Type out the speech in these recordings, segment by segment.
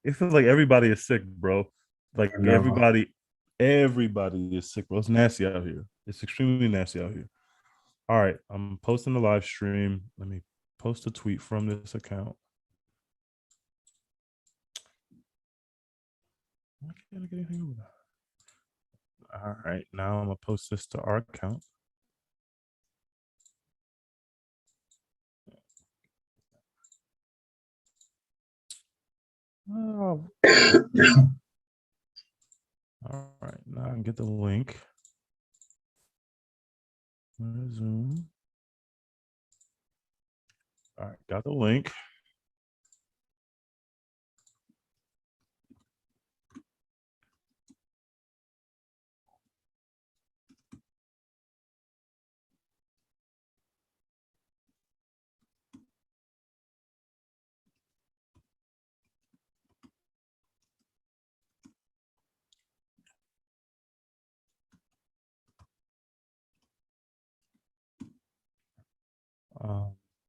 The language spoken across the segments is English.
It feels like everybody is sick, bro. Like No. everybody is sick, bro. It's nasty out here. It's extremely nasty out here. All right, I'm posting the live stream. Let me post a tweet from this account. Why can't I get anything over that? All right, now I'm gonna post this to our account. Oh. All right, now I can get the link. Zoom. All right, got the link.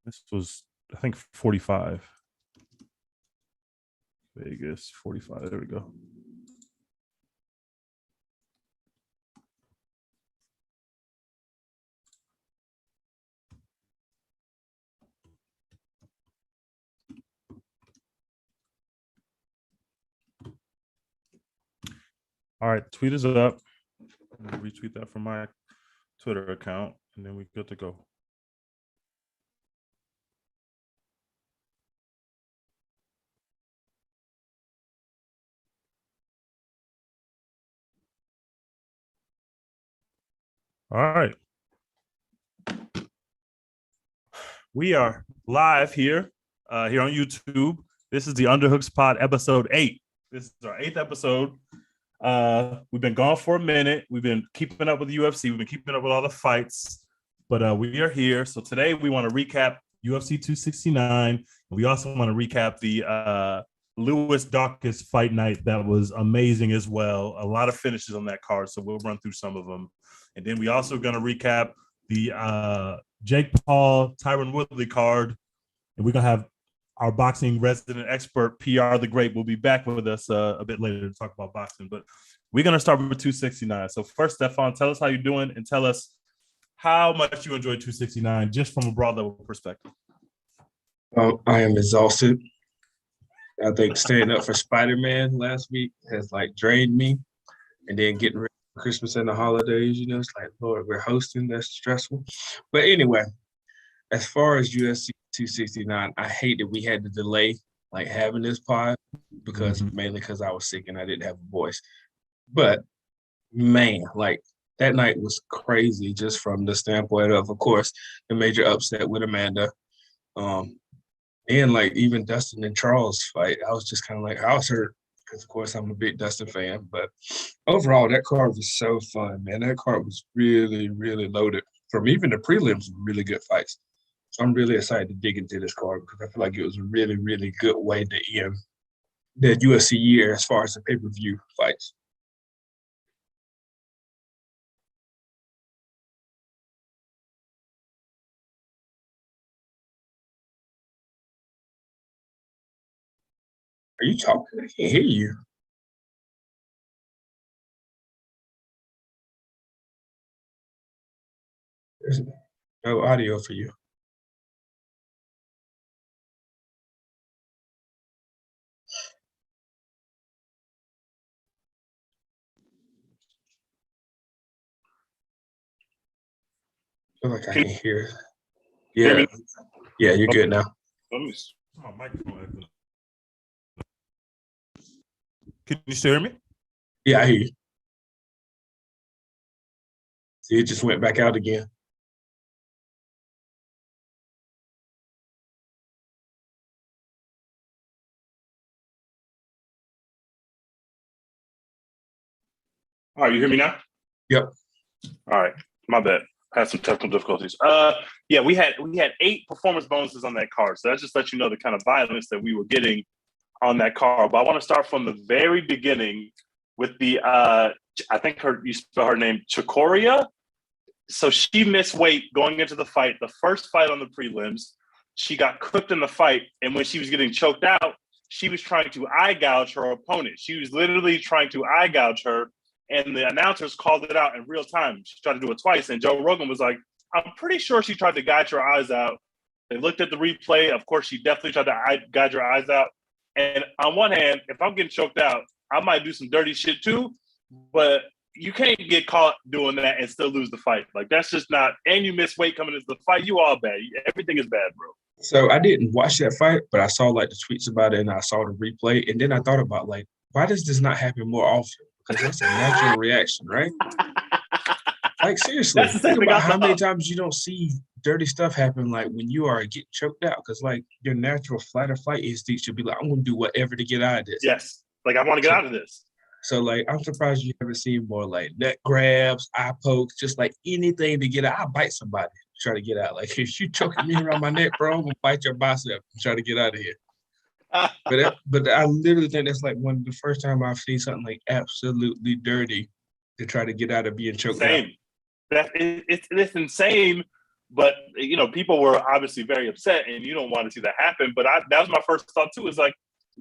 This was, I think, 45. Vegas 45. There we go. All right, tweet is up. I'm gonna retweet that from my Twitter account, and then we're good to go. All right. We are live here on YouTube. This is the Underhooks Pod episode 8. This is our 8th episode. We've been gone for a minute. We've been keeping up with the UFC. We've been keeping up with all the fights, but we are here. So today we want to recap UFC 269. We also want to recap the Lewis Daukaus fight night. That was amazing as well. A lot of finishes on that card, so we'll run through some of them. And then we also going to recap the Jake Paul, Tyron Woodley card. And we're going to have our boxing resident expert, PR the Great, will be back with us a bit later to talk about boxing. But we're going to start with 269. So first, Stefan, tell us how you're doing and tell us how much you enjoyed 269, just from a broad level perspective. I am exhausted. I think staying up for Spider-Man last week has like drained me. And then getting ready for Christmas and the holidays, it's like, Lord, we're hosting. That's stressful. But anyway, as far as UFC 269, I hate that we had to delay like having this pod because mainly because I was sick and I didn't have a voice. But man, like that night was crazy just from the standpoint of course, the major upset with Amanda. And like even Dustin and Charles fight, I was just kind of like, I was hurt because of course I'm a big Dustin fan. But overall, that card was so fun, man. That card was really, really loaded. From even the prelims, really good fights. So I'm really excited to dig into this card because I feel like it was a really, really good way to end the UFC year as far as the pay-per-view fights. Are you talking? I can't hear you. There's no audio for you. I feel like I can hear. Yeah. Yeah, you're good now. Let me my microphone. Can you still hear me? Yeah, I hear you. See, it just went back out again. All right, you hear me now? Yep. All right, my bad. I had some technical difficulties. Yeah, we had 8 performance bonuses on that card, so that just lets you know the kind of violence that we were getting on that card. But I want to start from the very beginning with the I think you spell her name Chikoria. So she missed weight going into the fight. The first fight on the prelims, she got cooked in the fight, and when she was getting choked out, she was trying to eye gouge her opponent. She was literally trying to eye gouge her, and the announcers called it out in real time. She tried to do it twice, and Joe Rogan was like, I'm pretty sure she tried to gouge her eyes out. They looked at the replay. Of course, she definitely tried to gouge her eyes out. And on one hand, if I'm getting choked out, I might do some dirty shit too, but you can't get caught doing that and still lose the fight. Like, that's just not, and you miss weight coming into the fight. You all bad. Everything is bad, bro. So I didn't watch that fight, but I saw like the tweets about it and I saw the replay. And then I thought about like, why does this not happen more often? Because that's a natural reaction, right? Like, seriously, think about how many times you don't see dirty stuff happen, like when you are getting choked out. Because like your natural flight or flight instinct should be like, I'm going to do whatever to get out of this. Yes. Like, I want to get out of this. So like, I'm surprised you haven't seen more like neck grabs, eye pokes, just like anything to get out. I'll bite somebody, try to get out. Like, if you choking me around my neck, bro, I'm going to bite your bicep and try to get out of here. But I literally think that's like one of the first time I've seen something like absolutely dirty to try to get out of being choked out. It's insane, but you know, people were obviously very upset, and you don't want to see that happen. But that was my first thought too. Is like,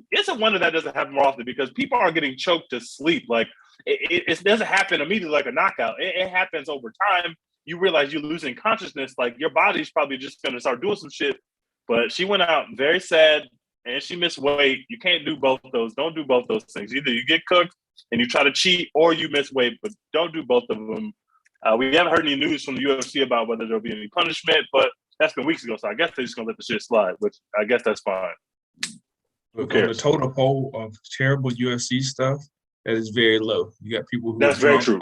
it's a wonder that doesn't happen more often, because people are getting choked to sleep. Like, it doesn't happen immediately like a knockout. It happens over time. You realize you're losing consciousness. Like, your body's probably just going to start doing some shit. But she went out very sad, and she missed weight. You can't do both of those. Don't do both those things. Either you get cooked and you try to cheat, or you miss weight, but don't do both of them. We haven't heard any news from the UFC about whether there'll be any punishment, but that's been weeks ago. So I guess they're just going to let the shit slide, which I guess that's fine. Who cares? On the total poll of terrible UFC stuff, that is very low. You got people who that's very true.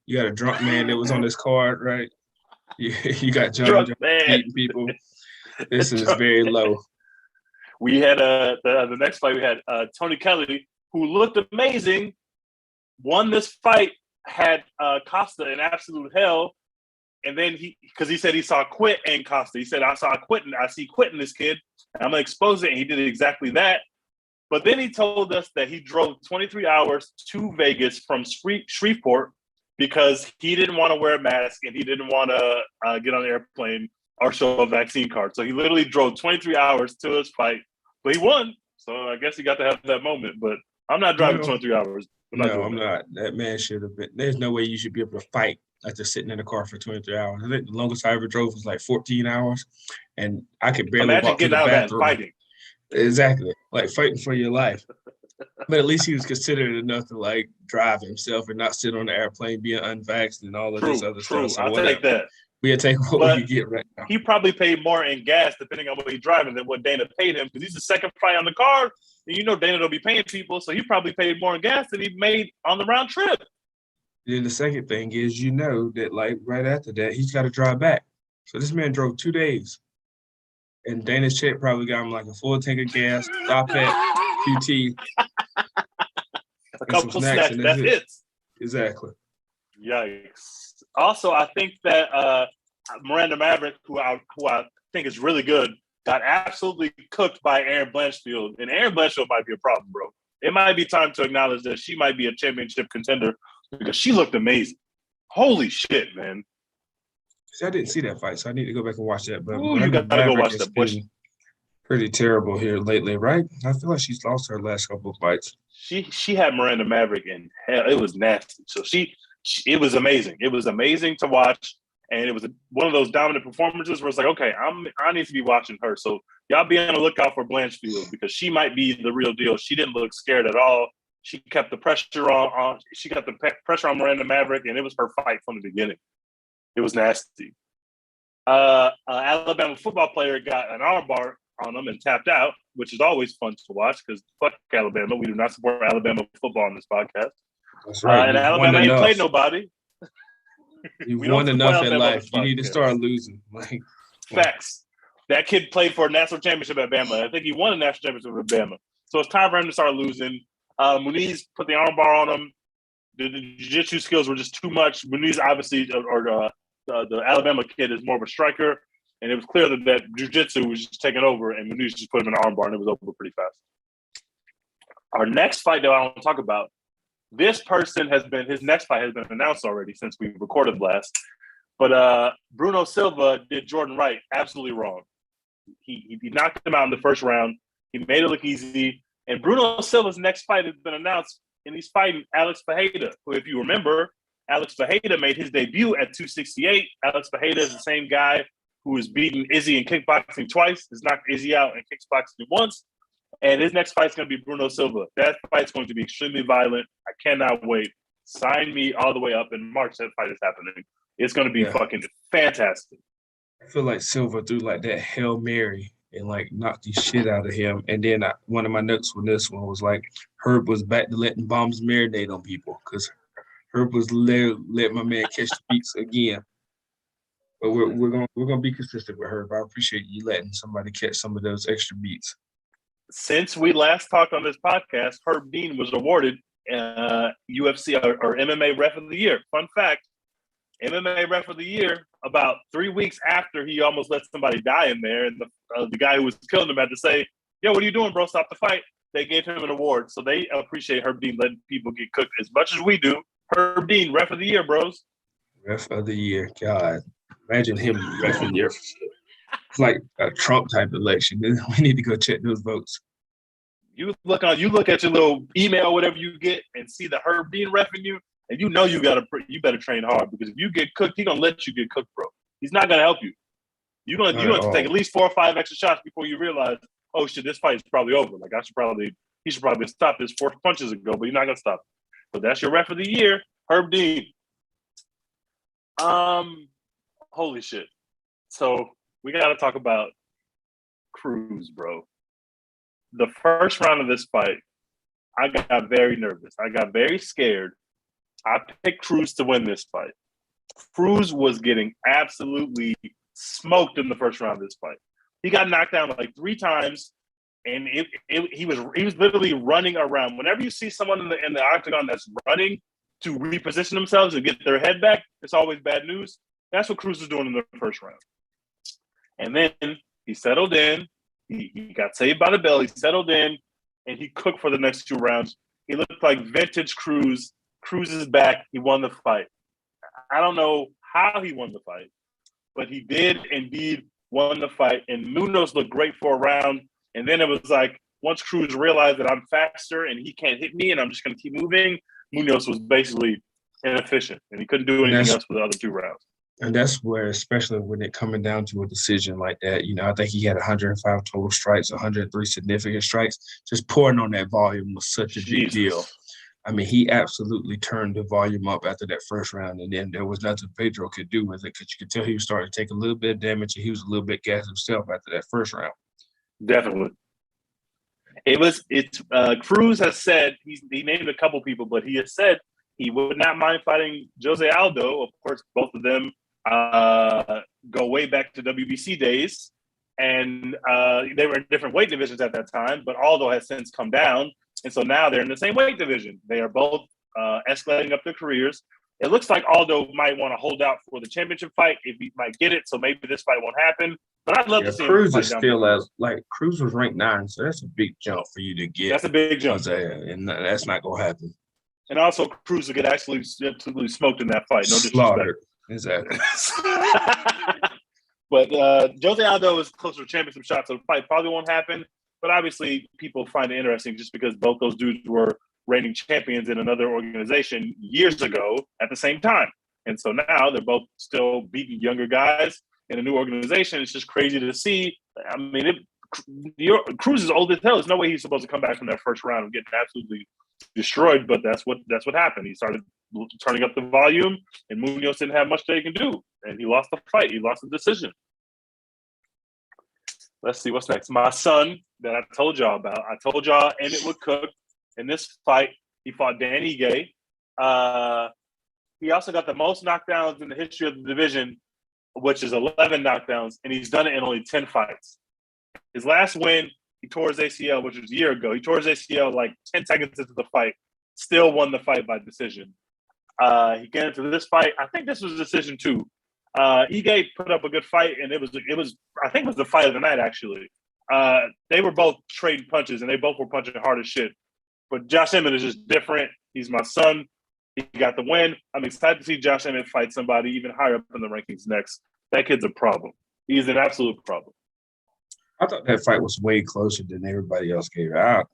You got a drunk man that was on this card, right? You got John beating people. This is very low. We had the next fight. We had Tony Kelly, who looked amazing, won this fight, had Costa in absolute hell, and then because he said he saw quit in Costa. He said, I see quit in this kid. I'm gonna expose it, and he did exactly that. But then he told us that he drove 23 hours to Vegas from Shreveport because he didn't want to wear a mask and he didn't want to get on an airplane or show a vaccine card. So he literally drove 23 hours to his fight, but he won. So I guess he got to have that moment. But I'm not driving 23 hours. I'm not. That man should have been. There's no way you should be able to fight after sitting in the car for 23 hours. I think the longest I ever drove was like 14 hours, and I could barely walk to the bathroom. Fighting. Exactly, like fighting for your life. But at least he was considerate enough to like drive himself and not sit on the airplane being unvaxxed and all of this other stuff. So I'll take that. We'll take what we get right now. He probably paid more in gas, depending on what he's driving, than what Dana paid him, because he's the second fight on the card. And you know Dana don't be paying people, so he probably paid more in gas than he made on the round trip. Then the second thing is, you know, that like right after that, he's got to drive back. So this man drove 2 days. And Dana's check probably got him like a full tank of gas, stop at QT. A couple snacks, that's it. Exactly. Yikes. Also, I think that Miranda Maverick, who I think is really good, got absolutely cooked by Aaron Blanchfield. And Aaron Blanchfield might be a problem, bro. It might be time to acknowledge that she might be a championship contender because she looked amazing. Holy shit, man. See, I didn't see that fight, so I need to go back and watch that. But you got to go watch that. Pretty terrible here lately, right? I feel like she's lost her last couple of fights. She had Miranda Maverick in hell. It was nasty. So it was amazing. It was amazing to watch. And it was one of those dominant performances where it's like, okay, I need to be watching her. So y'all be on the lookout for Blanchfield because she might be the real deal. She didn't look scared at all. She kept the pressure on. She got the pressure on Miranda Maverick, and it was her fight from the beginning. It was nasty. Alabama football player got an armbar on him and tapped out, which is always fun to watch because fuck Alabama. We do not support Alabama football on this podcast. That's right. And Alabama ain't played nobody. You've won enough in life. You need to start losing. Facts. That kid played for a national championship at Bama. I think he won a national championship at Bama. So it's time for him to start losing. Muniz put the armbar on him. The jiu-jitsu skills were just too much. Muniz obviously, or the Alabama kid is more of a striker, and it was clear that jiu-jitsu was just taking over, and Muniz just put him in an armbar, and it was over pretty fast. Our next fight that I want to talk about, his next fight has been announced already since we recorded last. But Bruno Silva did Jordan Wright absolutely wrong. He knocked him out in the first round. He made it look easy. And Bruno Silva's next fight has been announced, and he's fighting Alex Fajeda, who, if you remember, Alex Fajeda made his debut at 268. Alex Fajeda is the same guy who has beaten Izzy in kickboxing twice, has knocked Izzy out in kickboxing once. And his next fight is going to be Bruno Silva. That fight's going to be extremely violent. I cannot wait. Sign me all the way up in March. That fight is happening. It's going to be fucking fantastic. I feel like Silva threw like that Hail Mary and like knocked the shit out of him. And then one of my notes from this one was like Herb was back to letting bombs marinate on people because Herb was let my man catch the beats again. But we're gonna be consistent with Herb. I appreciate you letting somebody catch some of those extra beats. Since we last talked on this podcast, Herb Dean was awarded UFC or MMA Ref of the Year. Fun fact, MMA Ref of the Year about 3 weeks after he almost let somebody die in there, and the guy who was killing him had to say, yo, what are you doing, bro? Stop the fight. They gave him an award. So they appreciate Herb Dean letting people get cooked as much as we do. Herb Dean, Ref of the Year, bros. Ref of the Year. God, imagine him Ref of the Year. It's like a Trump type election. We need to go check those votes. You look at your little email, whatever you get, and see the Herb Dean refing you, and you know you better train hard, because if you get cooked, he's gonna let you get cooked, bro. He's not gonna help you. You're gonna take at least 4 or 5 extra shots before you realize, oh shit, this fight is probably over. Like he should probably stop this 4 punches ago, but you're not gonna stop. So that's your Ref of the Year, Herb Dean. Holy shit. So we gotta talk about Cruz, bro. The first round of this fight, I got very nervous. I got very scared. I picked Cruz to win this fight. Cruz was getting absolutely smoked in the first round of this fight. He got knocked down like 3 times, and he was literally running around. Whenever you see someone in the octagon that's running to reposition themselves and get their head back, it's always bad news. That's what Cruz was doing in the first round. And then he settled in. He got saved by the bell. He settled in, and he cooked for the next 2 rounds. He looked like vintage Cruz. Cruz is back. He won the fight. I don't know how he won the fight, but he did indeed won the fight. And Munoz looked great for a round. And then it was like, once Cruz realized that I'm faster and he can't hit me and I'm just going to keep moving, Munoz was basically inefficient, and he couldn't do anything else for the other 2 rounds. And that's where, especially when it coming down to a decision like that, I think he had 105 total strikes, 103 significant strikes. Just pouring on that volume was such a big deal. I mean, he absolutely turned the volume up after that first round, and then there was nothing Pedro could do with it, because you could tell he was starting to take a little bit of damage, and he was a little bit gassed himself after that first round. Definitely. Cruz has said, he named a couple people, but he has said he would not mind fighting Jose Aldo. Of course, both of them go way back to WBC days, and they were in different weight divisions at that time, but Aldo has since come down, and so now they're in the same weight division. They are both escalating up their careers. It looks like Aldo might want to hold out for the championship fight if he might get it, so maybe this fight won't happen. But I'd love to see Cruz is still Cruz was ranked 9, so that's a big jump for you to get. That's a big jump, and that's not gonna happen. And also, Cruz will get absolutely smoked in that fight. No disrespect. Exactly. But Jose Aldo is closer to championship shot, so the fight probably won't happen. But obviously, people find it interesting just because both those dudes were reigning champions in another organization years ago at the same time. And so now they're both still beating younger guys in a new organization. It's just crazy to see. I mean, Cruz is old as hell. There's no way he's supposed to come back from that first round and get absolutely destroyed, but that's what happened. He started turning up the volume, and Munoz didn't have much that he can do, and he lost the fight. He lost the decision. Let's see what's next. My son that I told y'all about. I told y'all Emmett would cook in this fight. He fought Dan Ige. He also got the most knockdowns in the history of the division, which is 11 knockdowns, and he's done it in only 10 fights. His last win, he tore his ACL, which was a year ago. He tore his ACL like 10 seconds into the fight, still won the fight by decision. He got into this fight. I think this was a decision too. Ige put up a good fight, and it was I think it was the fight of the night, actually. They were both trading punches, and they both were punching hard as shit. But Josh Emmett is just different. He's my son. He got the win. I'm excited to see Josh Emmett fight somebody even higher up in the rankings next. That kid's a problem. He's an absolute problem. I thought that fight was way closer than everybody else gave it out.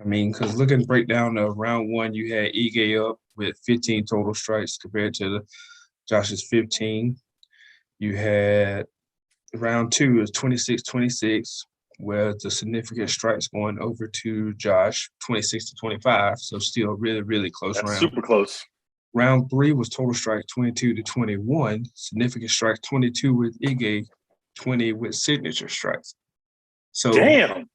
I mean, because looking breakdown of round one, you had Ige up with 15 total strikes compared to Josh's 15. You had round two is 26-26, where the significant strikes going over to Josh, 26-25. So still really, really close That's round. super close. Round three was total strikes 22-21, significant strikes 22 with Ige, 20 with signature strikes. So damn.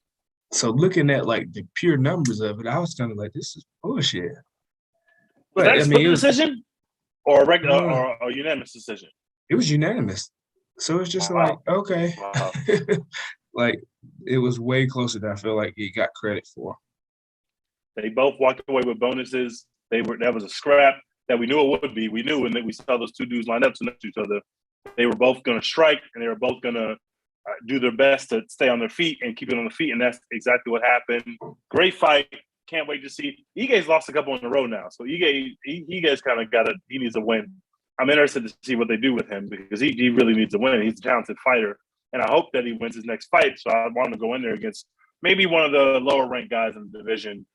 So looking at like the pure numbers of it, I was kind of like, this is bullshit. Was that a split decision or a regular or a unanimous decision? It was unanimous. So it's just like, okay. Wow. Like it was way closer than I feel like he got credit for. They both walked away with bonuses. That was a scrap that we knew it would be. We knew, and then we saw those two dudes line up next to each other. They were both going to strike, and they were both going to do their best to stay on their feet and keep it on the feet, and that's exactly what happened. Great fight. Can't wait to see. Ige's lost a couple in a row now, so Ige's kind of he needs a win. I'm interested to see what they do with him because he really needs a win. He's a talented fighter, and I hope that he wins his next fight. So I want him to go in there against maybe one of the lower ranked guys in the division,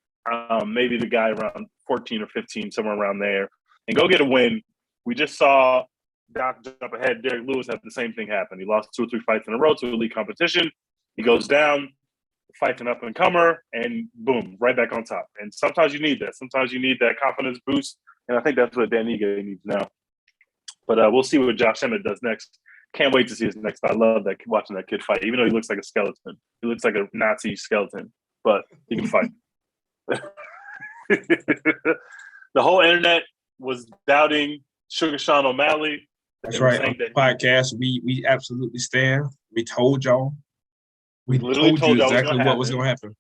maybe the guy around 14 or 15, somewhere around there, and go get a win. We just saw Doc jump ahead. Derek Lewis had the same thing happen. He lost 2 or 3 fights in a row to elite competition. He goes down, fights an up-and-comer, and boom, right back on top. And sometimes you need that. Sometimes you need that confidence boost, and I think that's what Dan Ige needs now. But we'll see what Josh Emmett does next. Can't wait to see his next fight. I love watching that kid fight, even though he looks like a skeleton. He looks like a Nazi skeleton, but he can fight. The whole internet was doubting Sugar Sean O'Malley. That's right. On the podcast, we absolutely stand. We told y'all. We literally told you exactly what was going to happen.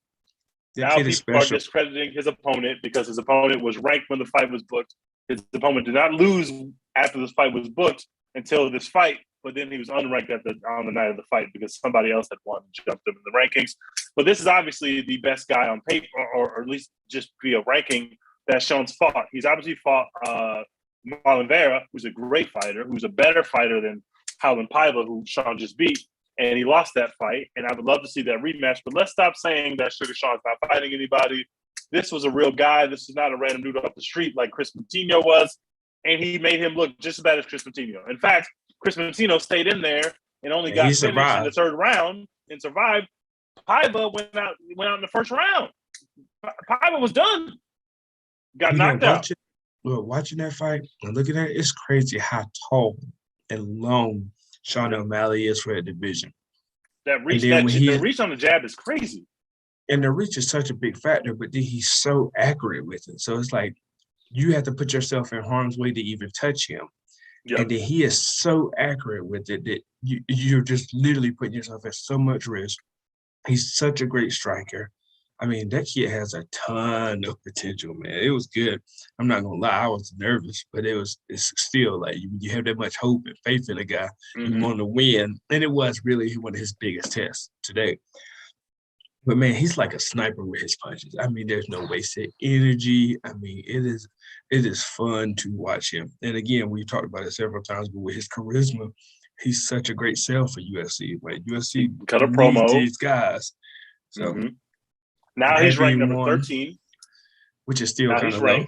Now people are discrediting his opponent because his opponent was ranked when the fight was booked. His opponent did not lose after this fight was booked until this fight, but then he was unranked on the night of the fight because somebody else had won and jumped him in the rankings. But this is obviously the best guy on paper, or at least just via ranking that Sean's fought. He's obviously fought Marlon Vera, who's a great fighter, who's a better fighter than Howland Paiva, who Sean just beat, and he lost that fight. And I would love to see that rematch, but let's stop saying that Sugar Sean's not fighting anybody. This was a real guy. This is not a random dude off the street like Chris Moutinho was, and he made him look just as bad as Chris Moutinho. In fact, Chris Moutinho stayed in there and only got finished in the third round and survived. Paiva went out in the first round. Paiva was done. Got knocked out. Watching that fight and looking at it, it's crazy how tall and long Sean O'Malley is for a division. The reach on the jab is crazy. And the reach is such a big factor, but then he's so accurate with it. So it's like you have to put yourself in harm's way to even touch him. Yep. And then he is so accurate with it that you're just literally putting yourself at so much risk. He's such a great striker. I mean, that kid has a ton of potential, man. It was good. I'm not gonna lie, I was nervous, but it's still like you have that much hope and faith in a guy. Mm-hmm. You want to win, and it was really one of his biggest tests today. But man, he's like a sniper with his punches. I mean, there's no wasted energy. I mean, it is fun to watch him. And again, we've talked about it several times, but with his charisma, he's such a great sell for UFC. Like UFC cut a promo these guys. So. Mm-hmm. Now he's ranked number 13. Which is still kind of low.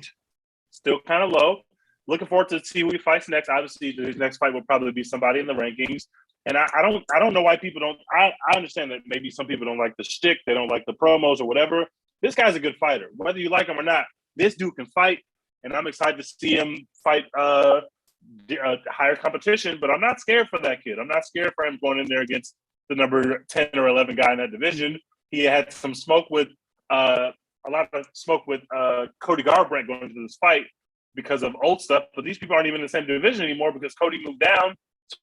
Still kind of low. Looking forward to see who he fights next. Obviously, his next fight will probably be somebody in the rankings. And I don't know why people don't – I understand that maybe some people don't like the shtick. They don't like the promos or whatever. This guy's a good fighter. Whether you like him or not, this dude can fight. And I'm excited to see him fight higher competition. But I'm not scared for that kid. I'm not scared for him going in there against the number 10 or 11 guy in that division. He had some smoke with a lot of smoke with Cody Garbrandt going into this fight because of old stuff. But these people aren't even in the same division anymore because Cody moved down.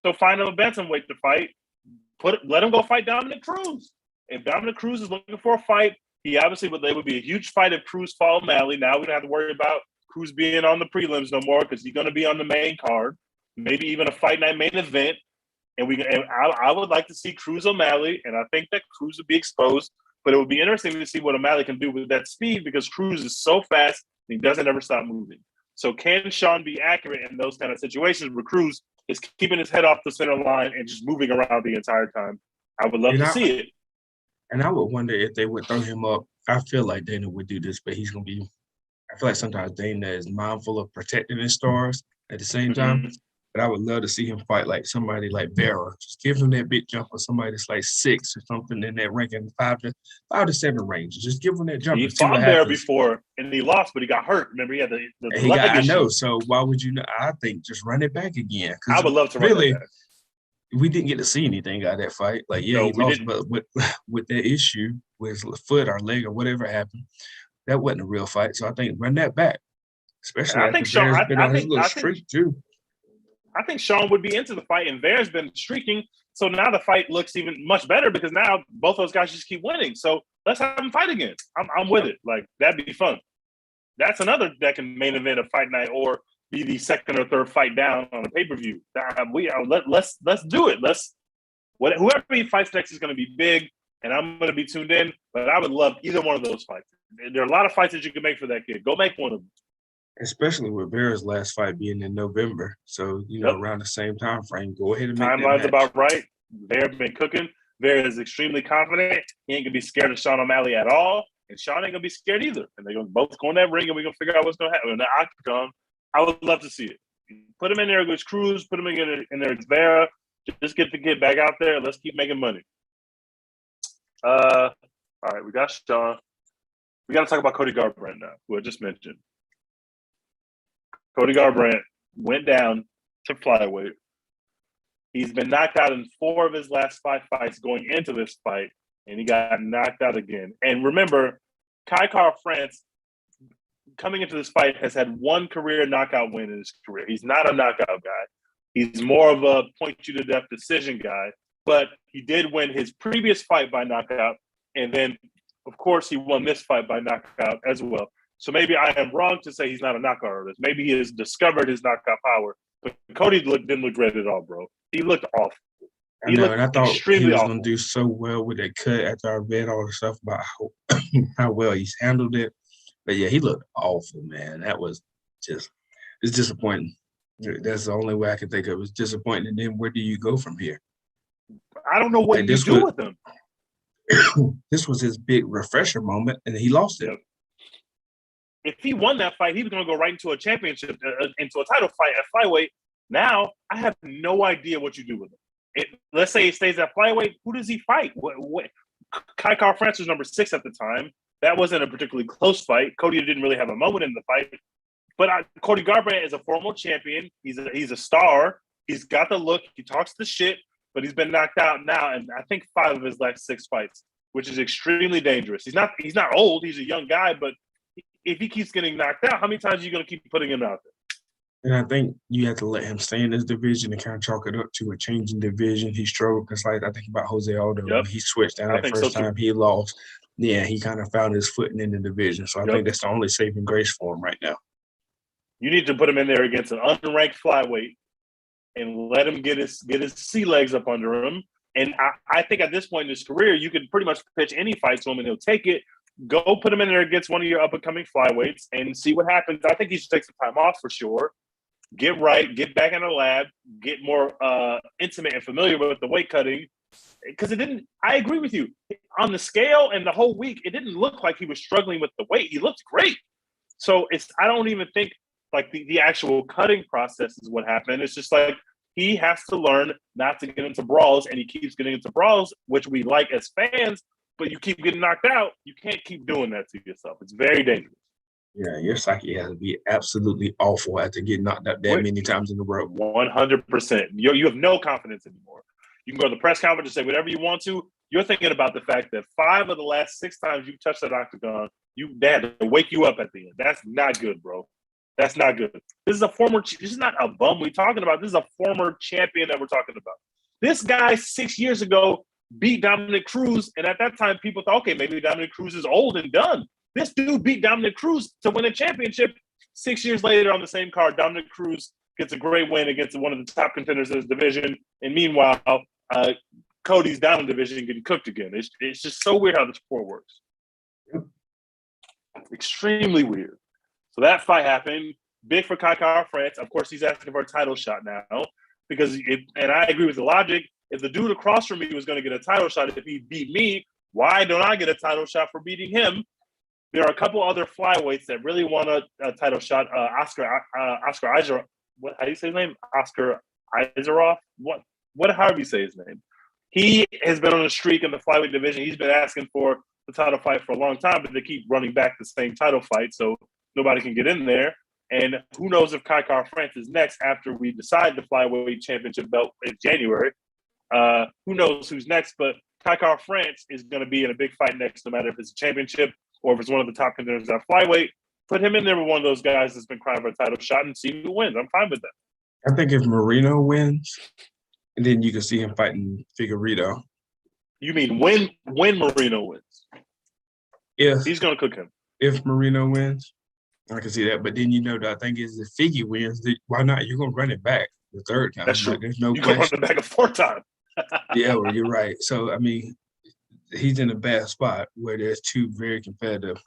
So find him a bantamweight to fight. Let him go fight Dominic Cruz. If Dominic Cruz is looking for a fight, they would be a huge fight if Cruz fought O'Malley. Now we don't have to worry about Cruz being on the prelims no more because he's going to be on the main card. Maybe even a fight night main event. And I would like to see Cruz O'Malley, and I think that Cruz would be exposed. But it would be interesting to see what O'Malley can do with that speed because Cruz is so fast and he doesn't ever stop moving. So can Sean be accurate in those kind of situations where Cruz is keeping his head off the center line and just moving around the entire time? I would love to see it. And I would wonder if they would throw him up I feel like Dana would do this, but he's gonna be. I feel like sometimes Dana is mindful of protecting his stars at the same time. Mm-hmm. But I would love to see him fight like somebody like Vera. Just give him that big jump, or somebody that's like 6 or something in that ranking 5 to 7 range. Just give him that jump He and see what fought Bear happens. before and he lost, but he got hurt. Remember, he had the And he got, leg I know. issue. So why would you not? I think just run it back again. I Because would love to run that really, back. we didn't get to see anything out of that fight. Like, yeah, No, he we lost, didn't. but with that issue with his foot or leg or whatever happened, that wasn't a real fight. So I think run that back, And especially I after think Sean. Bear's been on his little I think streak too. I think Sean would be into the fight, and Bear's been streaking. So now the fight looks even much better because now both those guys just keep winning. So let's have them fight again. I'm with it. Like, that'd be fun. That's another that can main event a fight night or be the second or third fight down on a pay per view. Let's do it. Whoever he fights next is going to be big, and I'm going to be tuned in. But I would love either one of those fights. There are a lot of fights that you can make for that kid. Go make one of them. Especially with Bear's last fight being in November. So, around the same time frame, go ahead and make that Timeline's match. about right. Bear been cooking. Bear is extremely confident. He ain't gonna be scared of Sean O'Malley at all, and Sean ain't gonna be scared either. And they're gonna both go in that ring, and we're gonna figure out what's gonna happen. In the octagon, I would love to see it. Put him in there against Cruz. Put him in there against Vera. Just get the kid back out there. Let's keep making money. All right, we got Sean. We got to talk about Cody Garbrandt now, who I just mentioned. Cody Garbrandt went down to flyweight. He's been knocked out in 4 of his last 5 fights going into this fight, and he got knocked out again. And remember, Kai France, coming into this fight, has had 1 career knockout win in his career. He's not a knockout guy. He's more of a point-you-to-death decision guy. But he did win his previous fight by knockout, and then, of course, he won this fight by knockout as well. So maybe I am wrong to say he's not a knockout artist. Maybe he has discovered his knockout power. But Cody didn't look great at all, bro. He looked awful. I know, and I thought he was going awful. to do so well with that cut after I read all the stuff about how well he's handled it. But, yeah, he looked awful, man. That was it's disappointing. That's the only way I can think of. It's disappointing. And then where do you go from here? I don't know what you do with him. This was his big refresher moment, and he lost it. Yep. If he won that fight, he was going to go right into a championship, into a title fight at flyweight. Now, I have no idea what you do with him. Let's say he stays at flyweight. Who does he fight? Kai France was number 6 at the time. That wasn't a particularly close fight. Cody didn't really have a moment in the fight. But Cody Garbrandt is a former champion. He's a star. He's got the look. He talks the shit, but he's been knocked out now, and I think 5 of his last 6 fights, which is extremely dangerous. He's not old. He's a young guy, but if he keeps getting knocked out, how many times are you going to keep putting him out there? And I think you have to let him stay in this division and kind of chalk it up to a changing division. He struggled because, like, I think about Jose Aldo. Yep. He switched down that first time he lost. Yeah, he kind of found his footing in the division. So I think that's the only saving grace for him right now. You need to put him in there against an unranked flyweight and let him get his sea legs up under him. And I think at this point in his career, you could pretty much pitch any fight to him and he'll take it. Go put him in there against one of your up-and-coming flyweights and see what happens. I think he should take some time off for sure. Get right, get back in the lab, get more intimate and familiar with the weight cutting. Because I agree with you. On the scale and the whole week, it didn't look like he was struggling with the weight. He looked great. So I don't even think like the actual cutting process is what happened. It's just like he has to learn not to get into brawls, and he keeps getting into brawls, which we like as fans, but you keep getting knocked out. You can't keep doing that to yourself. It's very dangerous. Yeah, your psyche has to be absolutely awful after getting knocked out that many times in a row. 100%. You have no confidence anymore. You can go to the press conference and say whatever you want to. You're thinking about the fact that 5 of the last 6 times you touched that octagon, they had to wake you up at the end. That's not good, bro. That's not good. This is not a bum we're talking about. This is a former champion that we're talking about. This guy 6 years ago beat Dominic Cruz, and at that time people thought, okay, maybe Dominic Cruz is old and done. This dude beat Dominic Cruz to win a championship. 6 years later on the same card, Dominic Cruz gets a great win against one of the top contenders in his division. And meanwhile, Cody's down in the division getting cooked again. It's just so weird how the sport works. Extremely weird. So that fight happened. Big for Kai France. Of course, he's asking for a title shot now because and I agree with the logic. If the dude across from me was going to get a title shot, if he beat me, why don't I get a title shot for beating him? there are a couple other flyweights that really want a title shot. Oscar Isaac, what? How do you say his name? Oscar Isaroff. However you say his name. He has been on a streak in the flyweight division. He's been asking for the title fight for a long time, but they keep running back the same title fight, so nobody can get in there. And who knows if Kai France is next after we decide the flyweight championship belt in January. Who knows who's next, but Kai France is going to be in a big fight next, no matter if it's a championship or if it's one of the top contenders at flyweight. Put him in there with one of those guys that's been crying for a title shot and see who wins. I'm fine with that. I think if Marino wins, and then you can see him fighting Figueiredo. You mean when Marino wins? If he's going to cook him. If Marino wins, I can see that. But then the thing is, if Figgy wins, why not? You're going to run it back the third time. That's true. There's no you can run it back a fourth time. Yeah, well, you're right. So, I mean, he's in a bad spot where there's two very competitive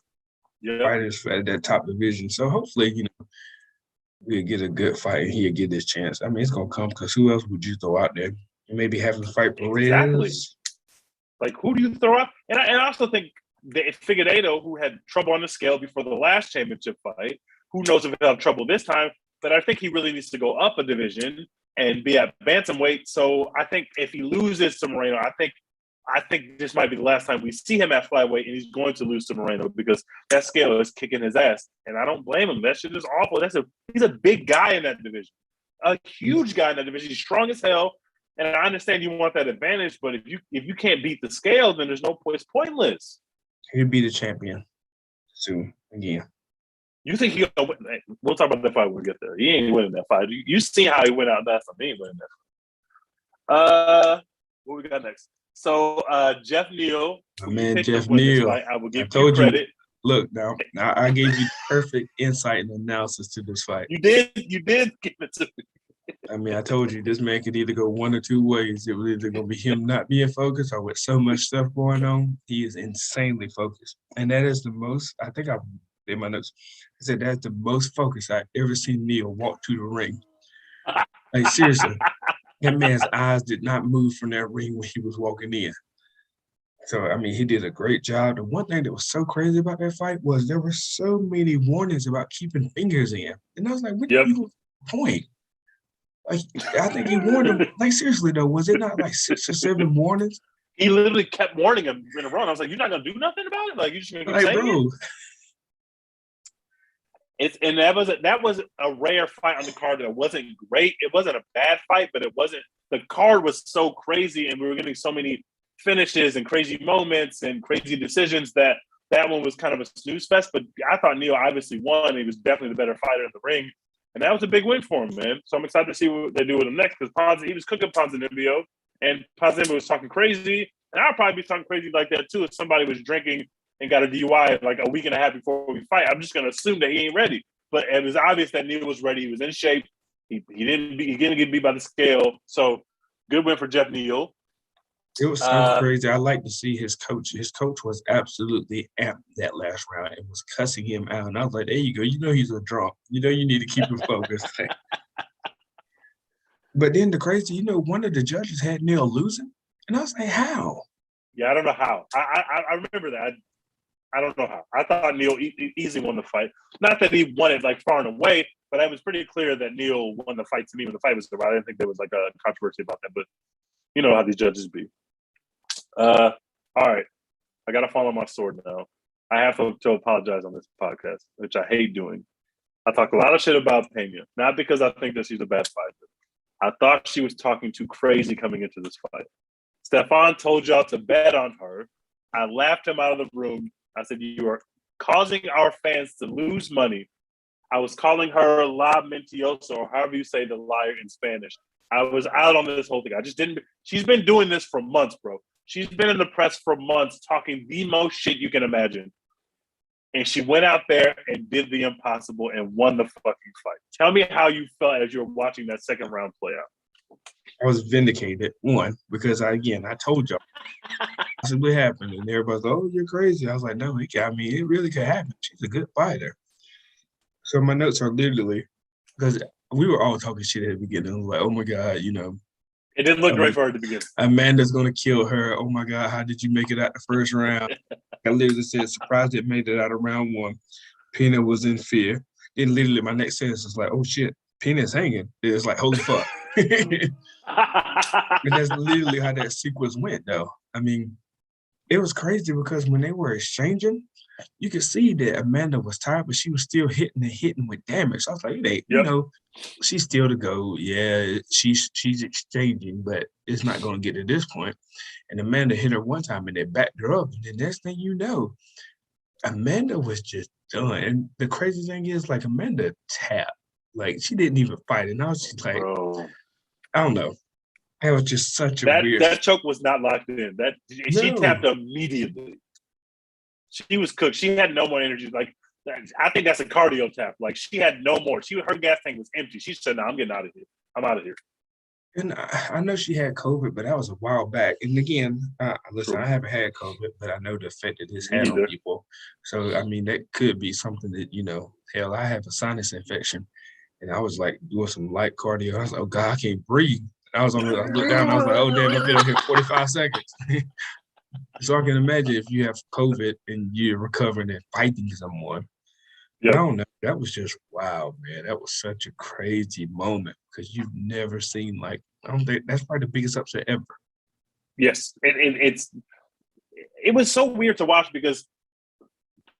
fighters at that top division. So, hopefully, we'll get a good fight and he'll get his chance. I mean, it's going to come because who else would you throw out there? Maybe have him fight Perez. Exactly. Like, who do you throw out? And I also think that Figueiredo, who had trouble on the scale before the last championship fight, who knows if he'll have trouble this time, but I think he really needs to go up a division and be at bantamweight. So I think if he loses to Moreno, I think this might be the last time we see him at flyweight, and he's going to lose to Moreno because that scale is kicking his ass. And I don't blame him. That shit is awful. He's a big guy in that division, a huge guy in that division. He's strong as hell. And I understand you want that advantage, but if you can't beat the scale, then there's no point. It's pointless. He'll be the champion soon again. You think he'll win? We'll talk about that fight when we get there. He ain't winning that fight. You see how he went out last time. He ain't winning that fight. What we got next? So Jeff Neal. My man, Jeff Neal. I will give you credit. Look, now I gave you perfect insight and analysis to this fight. You did give it to me. I mean, I told you this man could either go one or two ways. It was either going to be him not being focused or with so much stuff going on, he is insanely focused. And that is the most, I think I in my notes, I said that's the most focused I've ever seen Neal walk to the ring. Like, seriously, that man's eyes did not move from that ring when he was walking in. So, I mean, he did a great job. The one thing that was so crazy about that fight was there were so many warnings about keeping fingers in. And I was like, what do you point? Like, I think he warned him. Like, seriously, though, was it not like 6 or 7 warnings? He literally kept warning him in a row. I was like, you're not going to do nothing about it? Like, you're just going to keep saying it? And that was a rare fight on the card that wasn't great. It wasn't a bad fight, but it wasn't – the card was so crazy, and we were getting so many finishes and crazy moments and crazy decisions that one was kind of a snooze fest. But I thought Neal obviously won. He was definitely the better fighter in the ring. And that was a big win for him, man. So I'm excited to see what they do with him next because he was cooking Ponzinibbio, and Ponzinibbio was talking crazy. And I'll probably be talking crazy like that too if somebody was drinking and got a DUI like a week and a half before we fight. I'm just going to assume that he ain't ready. But it was obvious that Neal was ready. He was in shape. He didn't get beat by the scale. So good win for Jeff Neal. It was so crazy. I like to see his coach. His coach was absolutely amped that last round and was cussing him out. And I was like, there you go. You know he's a drunk. You know you need to keep him focused. But then the crazy, one of the judges had Neal losing. And I was like, how? Yeah, I don't know how. I remember that. I don't know how. I thought Neal easily won the fight. Not that he won it like far and away, but it was pretty clear that Neal won the fight to me when the fight was over. I didn't think there was like a controversy about that, but you know how these judges be. All right. I got to fall on my sword now. I have to apologize on this podcast, which I hate doing. I talk a lot of shit about Pena, not because I think that she's a bad fighter. I thought she was talking too crazy coming into this fight. Stefan told y'all to bet on her. I laughed him out of the room. I said, you are causing our fans to lose money. I was calling her La Mentirosa, or however you say the liar in Spanish. I was out on this whole thing. I just didn't. She's been doing this for months, bro. She's been in the press for months talking the most shit you can imagine. And she went out there and did the impossible and won the fucking fight. Tell me how you felt as you were watching that second round play out. I was vindicated, one, because I told y'all possibly happened. And everybody's like, oh, you're crazy. I was like, no, it really could happen. She's a good fighter. So my notes are literally, because we were all talking shit at the beginning. I was like, oh my God, It didn't look great for her to begin. Amanda's gonna kill her. Oh my God, how did you make it out the first round? I literally said, surprised it made it out of round one. Pina was in fear. Then literally my next sentence was like, oh shit, Pina's hanging. It was like, holy fuck. And that's literally how that sequence went, though. I mean, it was crazy because when they were exchanging, you could see that Amanda was tired, but she was still hitting with damage. I was like, hey, she's still the GOAT. Yeah, she's exchanging, but it's not going to get to this point. And Amanda hit her one time, and they backed her up. And the next thing you know, Amanda was just done. And the crazy thing is, like, Amanda tapped. Like, she didn't even fight. And I was just like, I don't know. That was just such a weird. That choke was not locked in. She tapped immediately. She was cooked. She had no more energy. Like, I think that's a cardio tap. Like, she had no more. Her gas tank was empty. She said, "No, I'm getting out of here. I'm out of here." And I know she had COVID, but that was a while back. And again, listen, I haven't had COVID, but I know the effect that this had on people. So, I mean, that could be something that, hell, I have a sinus infection. And I was like doing some light cardio. I was like, oh God, I can't breathe. I looked down, I was like, oh damn, I've been on here 45 seconds. So I can imagine if you have COVID and you're recovering and fighting someone. Yep. I don't know. That was just wow, man. That was such a crazy moment because you've never seen I don't think that's probably the biggest upset ever. Yes, it was so weird to watch because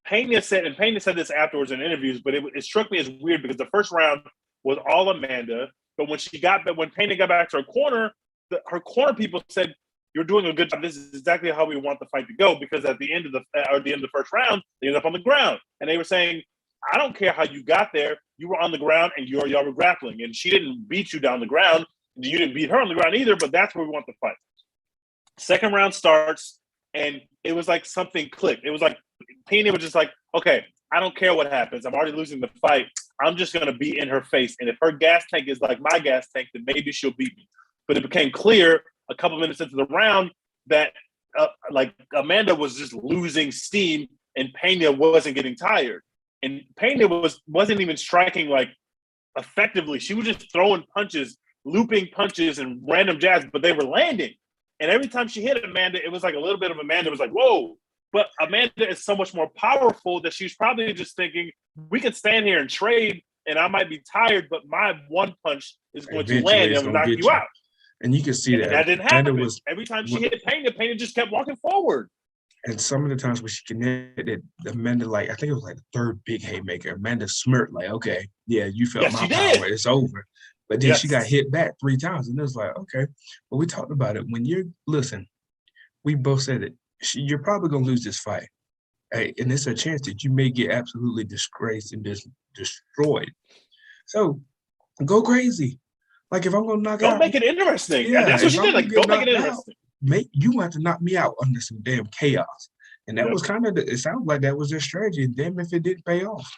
Pena said this afterwards in interviews, but it struck me as weird because the first round was all Amanda, but when Pena got back to her corner, her corner people said, "You're doing a good job. This is exactly how we want the fight to go." Because at the end of the first round, they ended up on the ground, and they were saying, "I don't care how you got there. You were on the ground, and y'all were grappling, and she didn't beat you down the ground. You didn't beat her on the ground either. But that's where we want the fight." Second round starts, and it was like something clicked. It was like Pena was just like, "Okay, I don't care what happens. I'm already losing the fight. I'm just going to be in her face. And if her gas tank is like my gas tank, then maybe she'll beat me." But it became clear a couple minutes into the round that Amanda was just losing steam and Pena wasn't getting tired. And Pena wasn't even striking like effectively. She was just throwing punches, looping punches and random jabs, but they were landing. And every time she hit Amanda, it was like a little bit of Amanda was like, whoa. But Amanda is so much more powerful that she's probably just thinking, we can stand here and trade, and I might be tired, but my one punch is going to land and knock you out. And you can see that. That didn't happen. Every time she hit Pena just kept walking forward. And some of the times when she connected, Amanda, I think it was the third big haymaker. Amanda smirked okay, yeah, you felt my power. It's over. But then she got hit back 3 times. And it was like, okay. But we talked about it. We both said it. You're probably going to lose this fight. Hey, and it's a chance that you may get absolutely disgraced and destroyed. So go crazy. If I'm going to knock out. Don't make it interesting. Yeah, that's what she did. Don't make it interesting. You want to knock me out under some damn chaos. And that was kind of, it sounds like that was their strategy. And damn if it didn't pay off.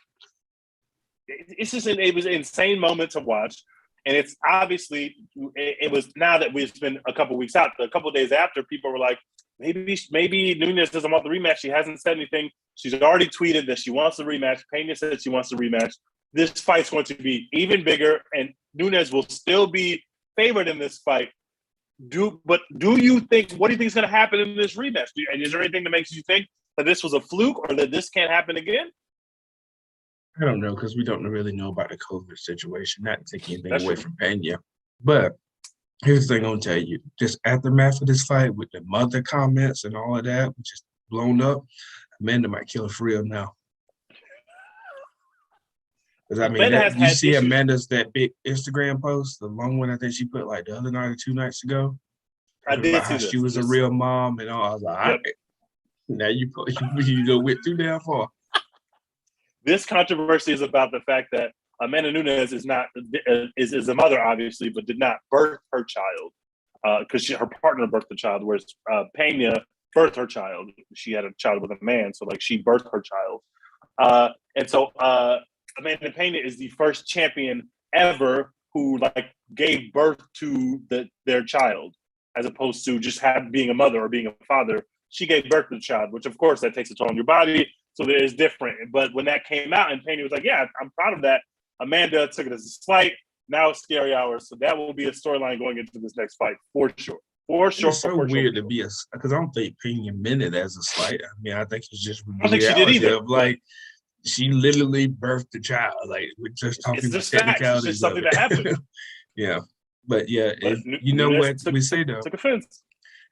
It was an insane moment to watch. And it's obviously, it was now that we've been a couple weeks out, a couple of days after, people were like, maybe Nunes doesn't want the rematch. She hasn't said anything. She's already tweeted that she wants the rematch. Pena said she wants the rematch. This fight's going to be even bigger, and Nunes will still be favored in this fight. What do you think is going to happen in this rematch? And is there anything that makes you think that this was a fluke or that this can't happen again? I don't know because we don't really know about the COVID situation. Not taking anything away from Pena, but here's the thing I'm gonna tell you: this aftermath of this fight with the mother comments and all of that, which is blown up, Amanda might kill her for real now. Because I mean, you see issues. Amanda's that big Instagram post, the long one I think she put the other night or 2 nights ago. I did about how she was a real mom and all. I was like, yep. Now you go went too damn far. This controversy is about the fact that Amanda Nunes is a mother, obviously, but did not birth her child because her partner birthed the child, whereas Pena birthed her child. She had a child with a man, so she birthed her child. And so Amanda Pena is the first champion ever who gave birth to their child, as opposed to just being a mother or being a father. She gave birth to the child, which of course that takes a toll on your body. So it is different. But when that came out and Pena was like, yeah, I'm proud of that. Amanda took it as a slight. Now it's scary hours. So that will be a storyline going into this next fight for sure. For sure. It's so weird to be because I don't think Pena meant it as a slight. I mean, I think it's just I don't think she did either. Like, she literally birthed the child. Like, we're just talking it's about just technicalities. It's just something that happened. Yeah. But yeah, But you know what we say though. Took offense.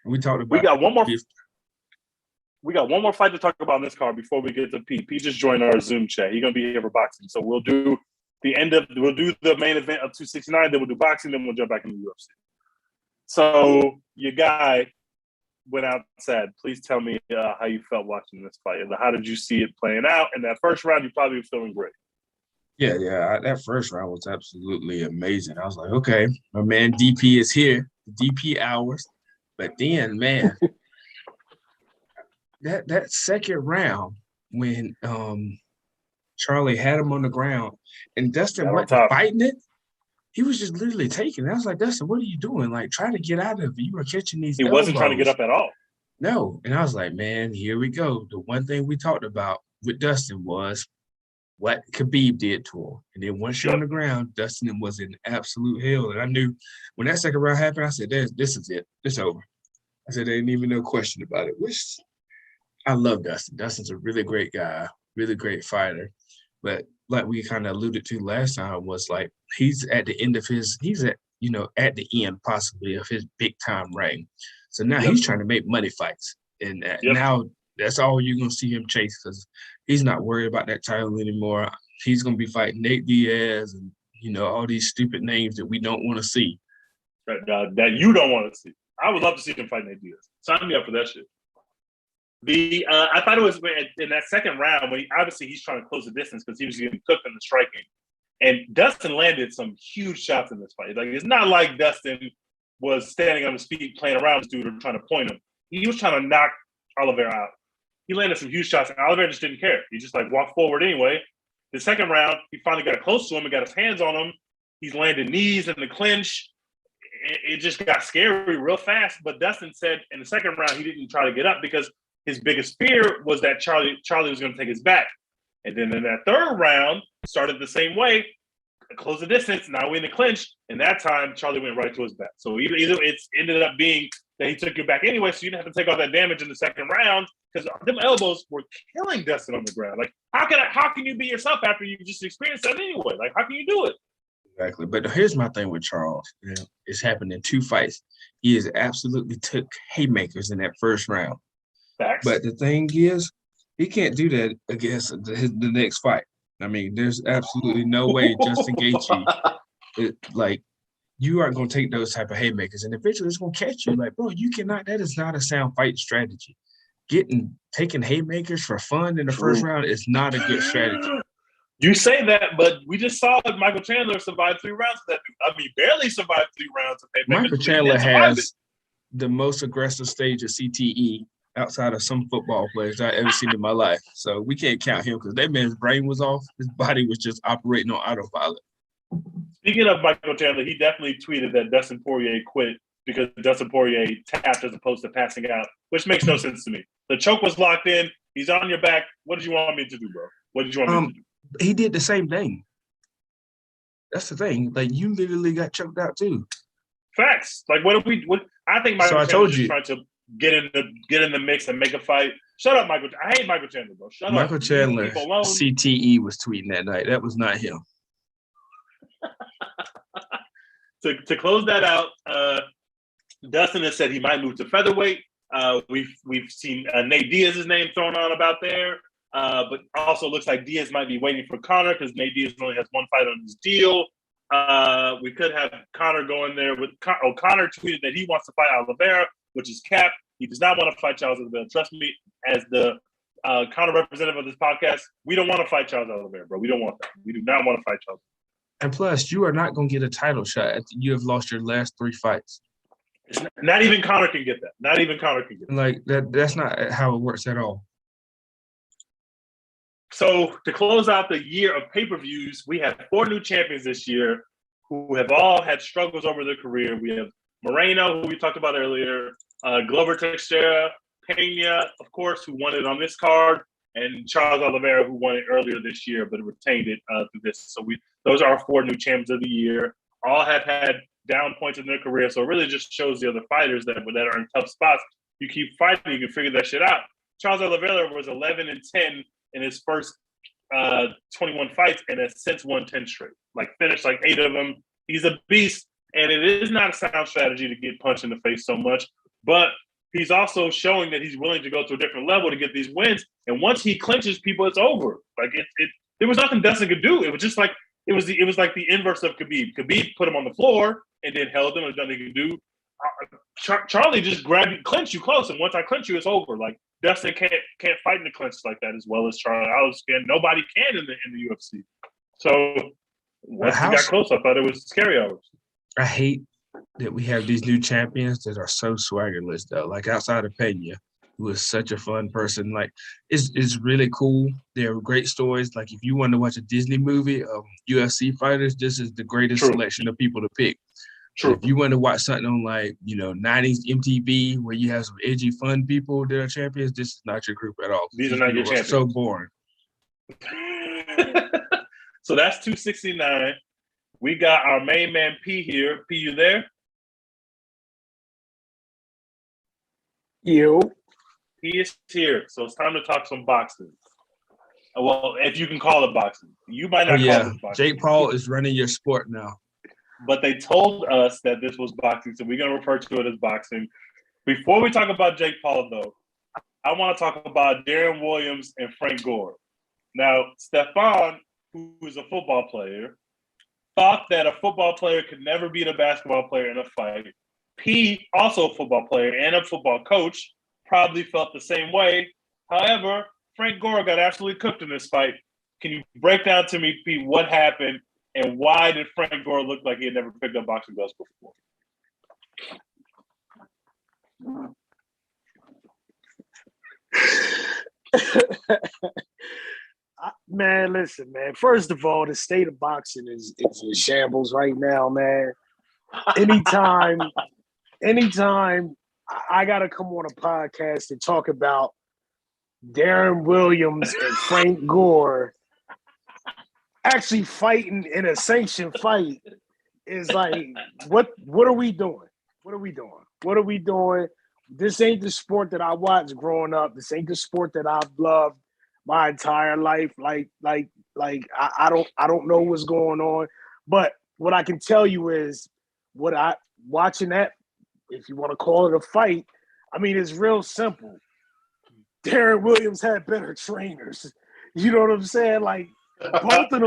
We talked about. We got one more. We got one more fight to talk about in this card before we get to Pete. Pete just joined our Zoom chat. He's gonna be here for boxing, so we'll do the main event of 269. Then we'll do boxing. Then we'll jump back into the UFC. So your guy went out sad. Please tell me how you felt watching this fight. How did you see it playing out? In that first round, you probably were feeling great. Yeah. That first round was absolutely amazing. I was like, okay, my man DP is here. DP hours. But then, man, that second round when Charlie had him on the ground and Dustin wasn't fighting it, he was just literally taking it. I was like, Dustin, what are you doing? Like, try to get out of it. You were catching these elbows. Wasn't trying to get up at all. No. And I was like, man, here we go. The one thing we talked about with Dustin was what Khabib did to him. And then once you're on the ground, Dustin was in absolute hell. And I knew when that second round happened, I said, this is it. It's over. I said, there ain't even no question about it, which I love Dustin. Dustin's a really great guy, really great fighter. But like we kind of alluded to last time was like he's at the end of at the end possibly of his big time reign. So now he's trying to make money fights. And now that's all you're going to see him chase because he's not worried about that title anymore. He's going to be fighting Nate Diaz and, all these stupid names that we don't want to see. That you don't want to see. I would love to see him fight Nate Diaz. Sign me up for that shit. I thought it was in that second round when he's trying to close the distance because he was getting cooked in the striking. And Dustin landed some huge shots in this fight. Like, it's not like Dustin was standing on his feet playing around this dude or trying to point him. He was trying to knock Oliveira out. He landed some huge shots, and Oliveira just didn't care. He just walked forward anyway. The second round, he finally got close to him and got his hands on him. He's landed knees in the clinch. It just got scary real fast. But Dustin said in the second round he didn't try to get up because his biggest fear was that Charlie was going to take his back. And then in that third round, started the same way, close the distance. Now we're in the clinch, and that time Charlie went right to his back. So either it's ended up being that he took your back anyway, so you didn't have to take all that damage in the second round because them elbows were killing Dustin on the ground. Like, how can you be yourself after you just experienced that anyway? Like, how can you do it? Exactly. But here's my thing with Charles. It's happened in 2 fights. He has absolutely took haymakers in that first round. Facts. But the thing is, he can't do that against the next fight. I mean, there's absolutely no way Justin Gaethje, you aren't going to take those type of haymakers, and eventually it's going to catch you. Like, bro, you cannot. That is not a sound fight strategy. Taking haymakers for fun in the first round is not a good strategy. You say that, but we just saw Michael Chandler survive 3 rounds of that. I mean, barely survived 3 rounds of haymakers. Michael Chandler has the most aggressive stage of CTE outside of some football players I've ever seen in my life. So we can't count him because that man's brain was off. His body was just operating on autopilot. Speaking of Michael Chandler, he definitely tweeted that Dustin Poirier quit because Dustin Poirier tapped as opposed to passing out, which makes no sense to me. The choke was locked in. He's on your back. What did you want me to do, bro? What did you want me to do? He did the same thing. That's the thing. Like, you literally got choked out too. Facts. Like, what I think Michael Chandler's just trying to get in the mix and make a fight. Shut up, Michael. I hate Michael Chandler, bro. Shut Michael up. Chandler, CTE was tweeting that night. That was not him. To close that out, Dustin has said he might move to featherweight. We've seen Nate Diaz's name thrown on about there, but also looks like Diaz might be waiting for Conor because Nate Diaz only has 1 fight on his deal. We could have Conor going there with Conor tweeted that he wants to fight Oliveira, which is cap. He does not want to fight Charles Oliveira. Trust me, as the Conor representative of this podcast, we don't want to fight Charles Oliveira, bro. We don't want that. We do not want to fight Charles. And plus, you are not going to get a title shot after you have lost your last 3 fights. Not even Conor can get that. Not even Conor can get that. Like, that's not how it works at all. So to close out the year of pay-per-views, we have 4 new champions this year who have all had struggles over their career. We have Moreno, who we talked about earlier, Glover Teixeira, Pena, of course, who won it on this card, and Charles Oliveira, who won it earlier this year, but retained it through this. So those are our 4 new champions of the year. all have had down points in their career. So it really just shows the other fighters that are in tough spots. You keep fighting, you can figure that shit out. Charles Oliveira was 11-10 in his first 21 fights and has since won 10 straight. Like finished like 8 of them. He's a beast, and it is not a sound strategy to get punched in the face so much, but he's also showing that he's willing to go to a different level to get these wins. And once he clinches people, it's over. Like there was nothing Dustin could do. It was just like it was like the inverse of Khabib. Khabib put him on the floor and then held him. There's nothing he could do. Charlie just grabbed you, clinch you close, and once I clinch you, it's over. Like Dustin can't fight in the clinch like that as well as Charlie. Nobody can in the UFC. So once he got close, I thought it was scary hours. I hate that we have these new champions that are so swaggerless though. Like outside of Pena, who is such a fun person. Like it's really cool. There are great stories. Like if you want to watch a Disney movie of UFC fighters, this is the greatest selection of people to pick. True. If you want to watch something on 90s MTV where you have some edgy fun people that are champions, this is not your group at all. These are not your champions. So boring. So that's 269. We got our main man P here. P, you there? You. He is here. So it's time to talk some boxing. Well, if you can call it boxing. You might not call it boxing. Jake Paul is running your sport now. But they told us that this was boxing, so we're going to refer to it as boxing. Before we talk about Jake Paul, though, I want to talk about Darren Williams and Frank Gore. Now, Stefan, who is a football player, thought that a football player could never beat a basketball player in a fight. P, also a football player and a football coach, probably felt the same way. However, Frank Gore got absolutely cooked in this fight. Can you break down to me, P, what happened and why did Frank Gore look like he had never picked up boxing gloves before? Man, listen, man. First of all, the state of boxing is in shambles right now, man. Anytime I gotta come on a podcast and talk about Darren Williams and Frank Gore actually fighting in a sanctioned fight is like, what are we doing? What are we doing? This ain't the sport that I watched growing up. This ain't the sport that I've loved my entire life. Like I don't know what's going on. But what I can tell you is watching that, if you want to call it a fight, I mean, it's real simple. Darren Williams had better trainers. You know what I'm saying? Like, both of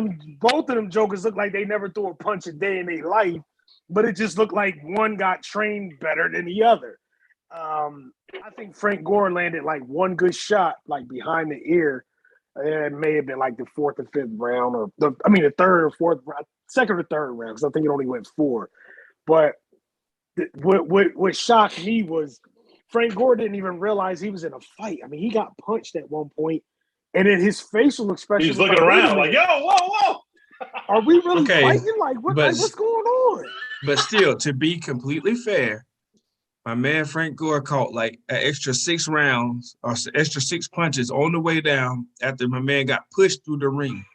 them jokers look like they never threw a punch a day in their life, but it just looked like one got trained better than the other. I think Frank Gore landed like one good shot, like behind the ear. It may have been like the fourth or fifth round, or the third or fourth, second or third round, because I think it only went 4. But what shocked me was Frank Gore didn't even realize he was in a fight. I mean, he got punched at one point. And then his facial expression. He's looking around like, yo, whoa. Are we really fighting? Like, what's going on? But still, to be completely fair, my man Frank Gore caught like an extra 6 rounds or extra 6 punches on the way down after my man got pushed through the ring.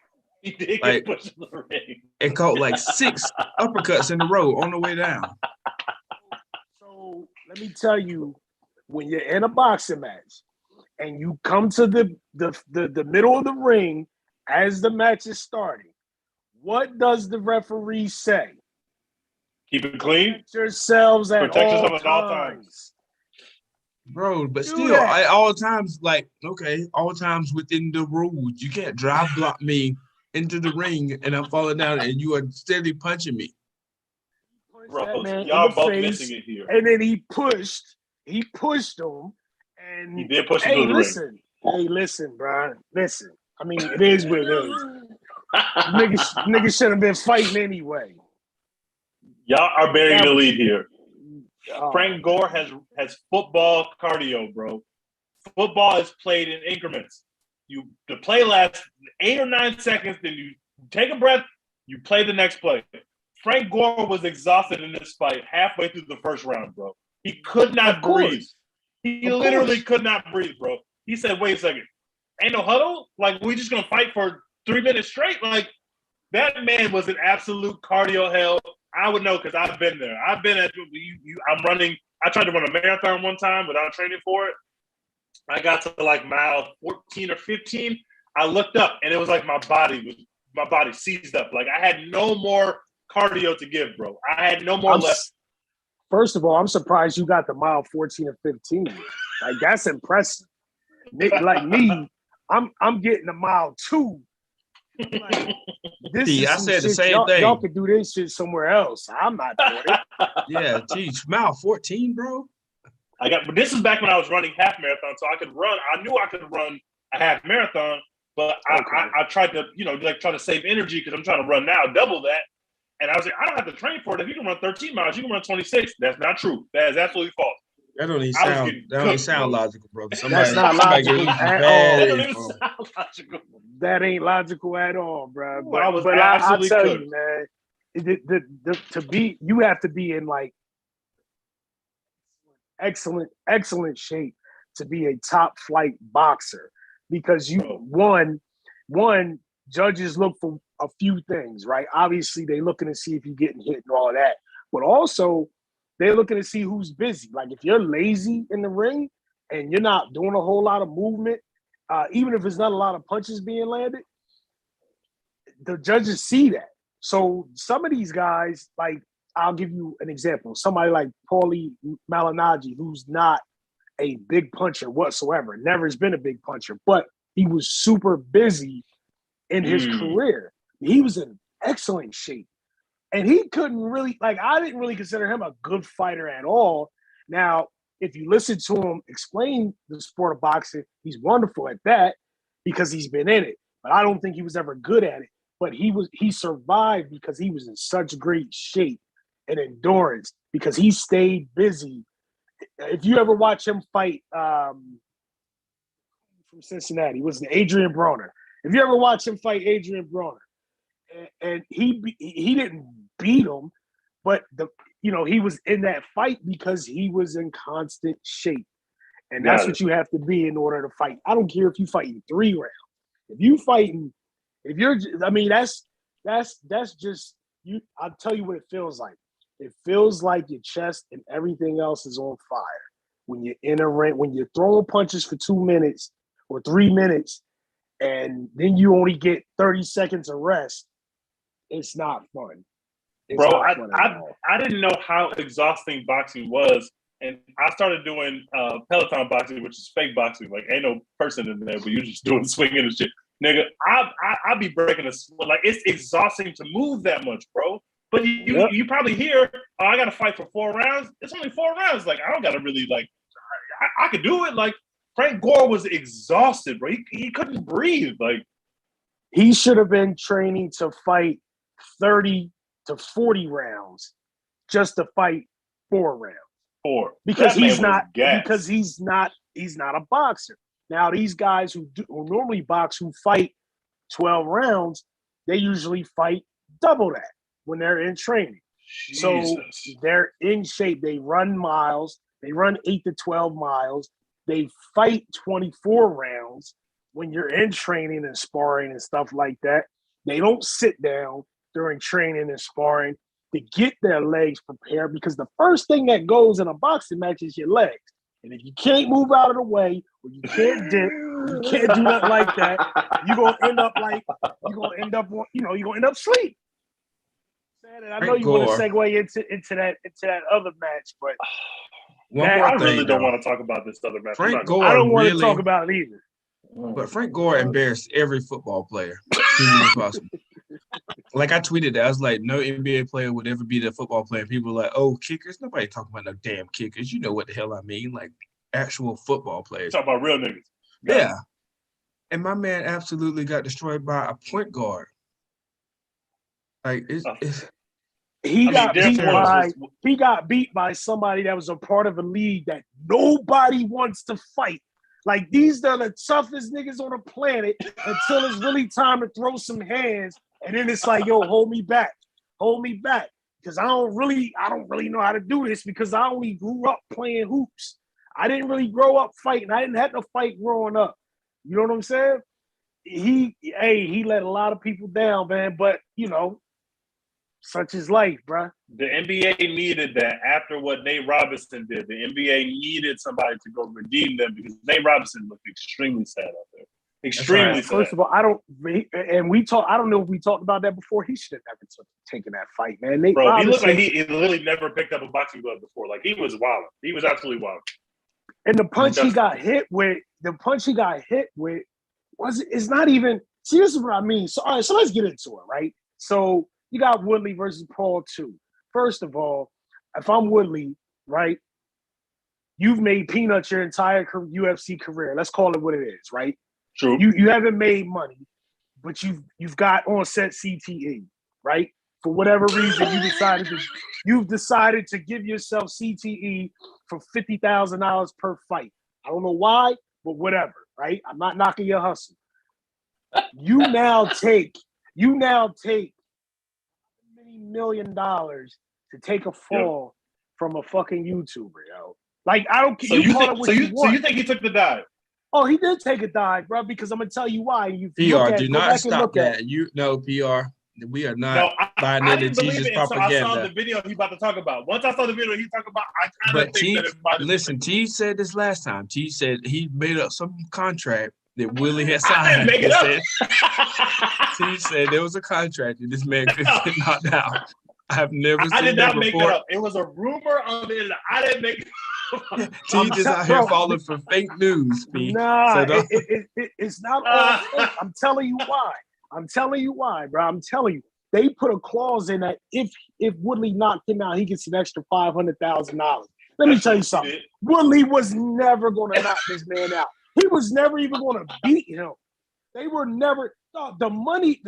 He did get pushed through the ring. And caught like 6 uppercuts in a row on the way down. So let me tell you, when you're in a boxing match, and you come to the middle of the ring as the match is starting, what does the referee say? Keep it clean. Protect yourselves at Protect all yourself times. at all times. Bro, but still, all times, like, okay, all times within the rules. You can't drive block me into the ring and I'm falling down and you are steadily punching me. Bro, y'all both missing it here. And then he pushed him. And he did push him through the ring. Hey, listen, Brian. Listen. I mean, it is what it is. Niggas should have been fighting anyway. Y'all are burying the lead here. Frank Gore has football cardio, bro. Football is played in increments. The play lasts 8 or 9 seconds, then you take a breath, you play the next play. Frank Gore was exhausted in this fight halfway through the first round, bro. He could not breathe. He literally could not breathe, bro. He said, wait a second. Ain't no huddle? Like, we just going to fight for 3 minutes straight? Like, that man was an absolute cardio hell. I would know because I've been there. I've been at I'm running. I tried to run a marathon one time without training for it. I got to like mile 14 or 15. I looked up and it was like my body seized up. Like I had no more cardio to give, bro. I had no more left. First of all, I'm surprised you got the mile 14 or 15. Like that's impressive. Like me, I'm getting a mile 2. Like, I said the same thing. Y'all could do this shit somewhere else. I'm not doing it. Yeah, geez, mile 14, bro. But this is back when I was running half marathon, so I could run. I knew I could run a half marathon, but I tried to, try to save energy because I'm trying to run now, double that. And I was like, I don't have to train for it. If you can run 13 miles, you can run 26. That's not true. That is absolutely false. That don't even sound logical, bro. That's not logical at all. That don't even sound logical. That ain't logical at all, bro. But I'll tell you, man, you have to be in like excellent shape to be a top flight boxer because one judges look for a few things, right? Obviously, they're looking to see if you're getting hit and all of that, but also they're looking to see who's busy. Like if you're lazy in the ring and you're not doing a whole lot of movement, even if it's not a lot of punches being landed, the judges see that. So some of these guys, like I'll give you an example. Somebody like Paulie Malignaggi, who's not a big puncher whatsoever, never has been a big puncher, but he was super busy in his career. He was in excellent shape. And he couldn't really, I didn't really consider him a good fighter at all. Now, if you listen to him explain the sport of boxing, he's wonderful at that because he's been in it. But I don't think he was ever good at it. But he survived because he was in such great shape and endurance because he stayed busy. If you ever watch him fight from Cincinnati, was the Adrian Broner. If you ever watch him fight Adrian Broner, and he didn't beat him, but he was in that fight because he was in constant shape, and that's what you have to be in order to fight. I don't care if you fight in 3 rounds. That's just you. I'll tell you what it feels like. It feels like your chest and everything else is on fire when you're in a ring, when you're throwing punches for 2 minutes or 3 minutes, and then you only get 30 seconds of rest. It's not fun. Bro, I didn't know how exhausting boxing was. And I started doing Peloton boxing, which is fake boxing. Like, ain't no person in there, but you're just doing swinging and shit. Nigga, I be breaking a sweat. Like, it's exhausting to move that much, bro. But you probably hear, oh, I got to fight for 4 rounds. It's only 4 rounds. Like, I don't got to really, I could do it. Like, Frank Gore was exhausted, bro. He couldn't breathe. Like, he should have been training to fight 30 to 40 rounds just to fight 4 rounds. Because he's not a boxer. Now these guys who normally box, who fight 12 rounds, they usually fight double that when they're in training. Jesus. So they're in shape. They run miles. They run 8 to 12 miles. They fight 24 rounds when you're in training and sparring and stuff like that. They don't sit down during training and sparring to get their legs prepared, because the first thing that goes in a boxing match is your legs. And if you can't move out of the way, or you can't dip, you can't do nothing like that, you're gonna end up sleep. And I know you want to segue into that other match, but I really don't want to talk about this other match. I don't want to talk about it either. But Frank Gore embarrassed every football player humanly possible. Like I tweeted that, I was like, no NBA player would ever be the football player. People were like, oh, kickers? Nobody talking about no damn kickers. You know what the hell I mean? Like actual football players. Talk about real niggas. Yeah. And my man absolutely got destroyed by a point guard. Like he got beat by somebody that was a part of a league that nobody wants to fight. Like, these are the toughest niggas on the planet until it's really time to throw some hands. And then it's like, yo, hold me back. Because I don't really know how to do this, because I only grew up playing hoops. I didn't really grow up fighting. I didn't have to fight growing up. You know what I'm saying? He let a lot of people down, man. But, Such is life, bruh. The NBA needed that after what Nate Robinson did. The NBA needed somebody to go redeem them because Nate Robinson looked extremely sad out there. Extremely sad. First of all, I don't know if we talked about that before. He should have never taken that fight, man. Nate Bro, Robinson, he looked like he literally never picked up a boxing glove before. Like, he was wild. He was absolutely wild. and the punch he got hit with, it's not even. See, this is what I mean. So, all right, so let's get into it, right? So, you got Woodley versus Paul 2. First of all, if I'm Woodley, right, you've made peanuts your entire UFC career. Let's call it what it is, right? True. You haven't made money, but you've got on-set CTE, right? For whatever reason, you've decided to give yourself CTE for $50,000 per fight. I don't know why, but whatever, right? I'm not knocking your hustle. You now take $many million to take a fall from a fucking YouTuber, yo. Like, I don't care. So you think he took the dive? Oh, he did take a dive, bro, because I'm going to tell you why. PR, do not stop that. You know, PR, we are not buying into T's propaganda. I saw the video he about to talk about. Once I saw the video he talked about, I kind of think that it might have listen, T said this last time. T said he made up some contract that Willie had signed. Make it up. T said there was a contract that this man could get knocked out. I have never seen that before. I did not make it up. It was a rumor on the internet. I didn't make it up. T just out here falling for fake news, P. Nah, it's not all fake. I'm telling you why, bro. I'm telling you. They put a clause in that if Woodley knocked him out, he gets an extra $500,000. Let me tell you something. Woodley was never going to knock this man out. He was never even going to beat him. They were never the money.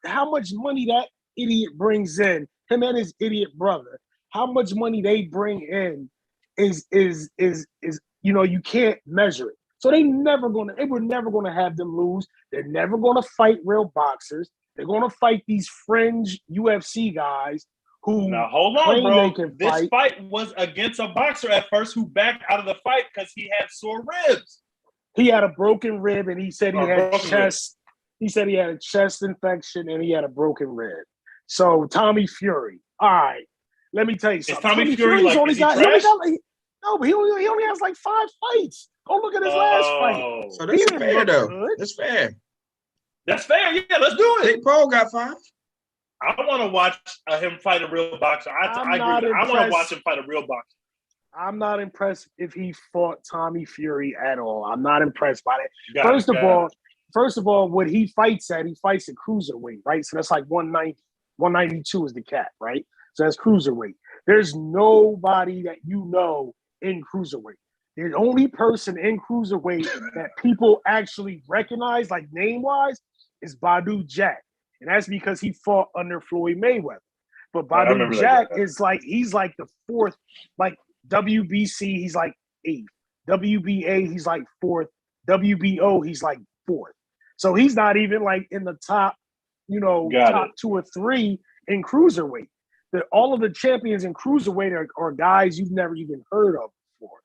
How much money that idiot brings in, him and his idiot brother. How much money they bring in is you can't measure it. So they were never gonna have them lose. They're never gonna fight real boxers. They're gonna fight these fringe UFC guys who now hold on, bro. This fight was against a boxer at first who backed out of the fight because he had sore ribs. He had a broken rib and he said he had chest. He said he had a chest infection and he had a broken rib. So Tommy Fury. All right. Let me tell you something. Tommy Fury like, no, but he only has like 5 fights. Go look at his last fight. So that's fair, though. That's fair. That's fair. Yeah, let's do it. Jake Paul got 5. I want to watch him fight a real boxer. I agree. I want to watch him fight a real boxer. I'm not impressed if he fought Tommy Fury at all. I'm not impressed by that. First of all, what he fights at cruiserweight, right? So that's like 190. 192 is the cap, right? So that's cruiserweight. There's nobody that you know in cruiserweight. The only person in cruiserweight that people actually recognize, like name-wise, is Badu Jack. And that's because he fought under Floyd Mayweather. But Badu Jack is like, he's like the 4th, like WBC, he's like 8th. WBA, he's like 4th. WBO, he's like 4th. So he's not even like in the top, top 2 or 3 in cruiserweight. All of the champions in cruiserweight are guys you've never even heard of before.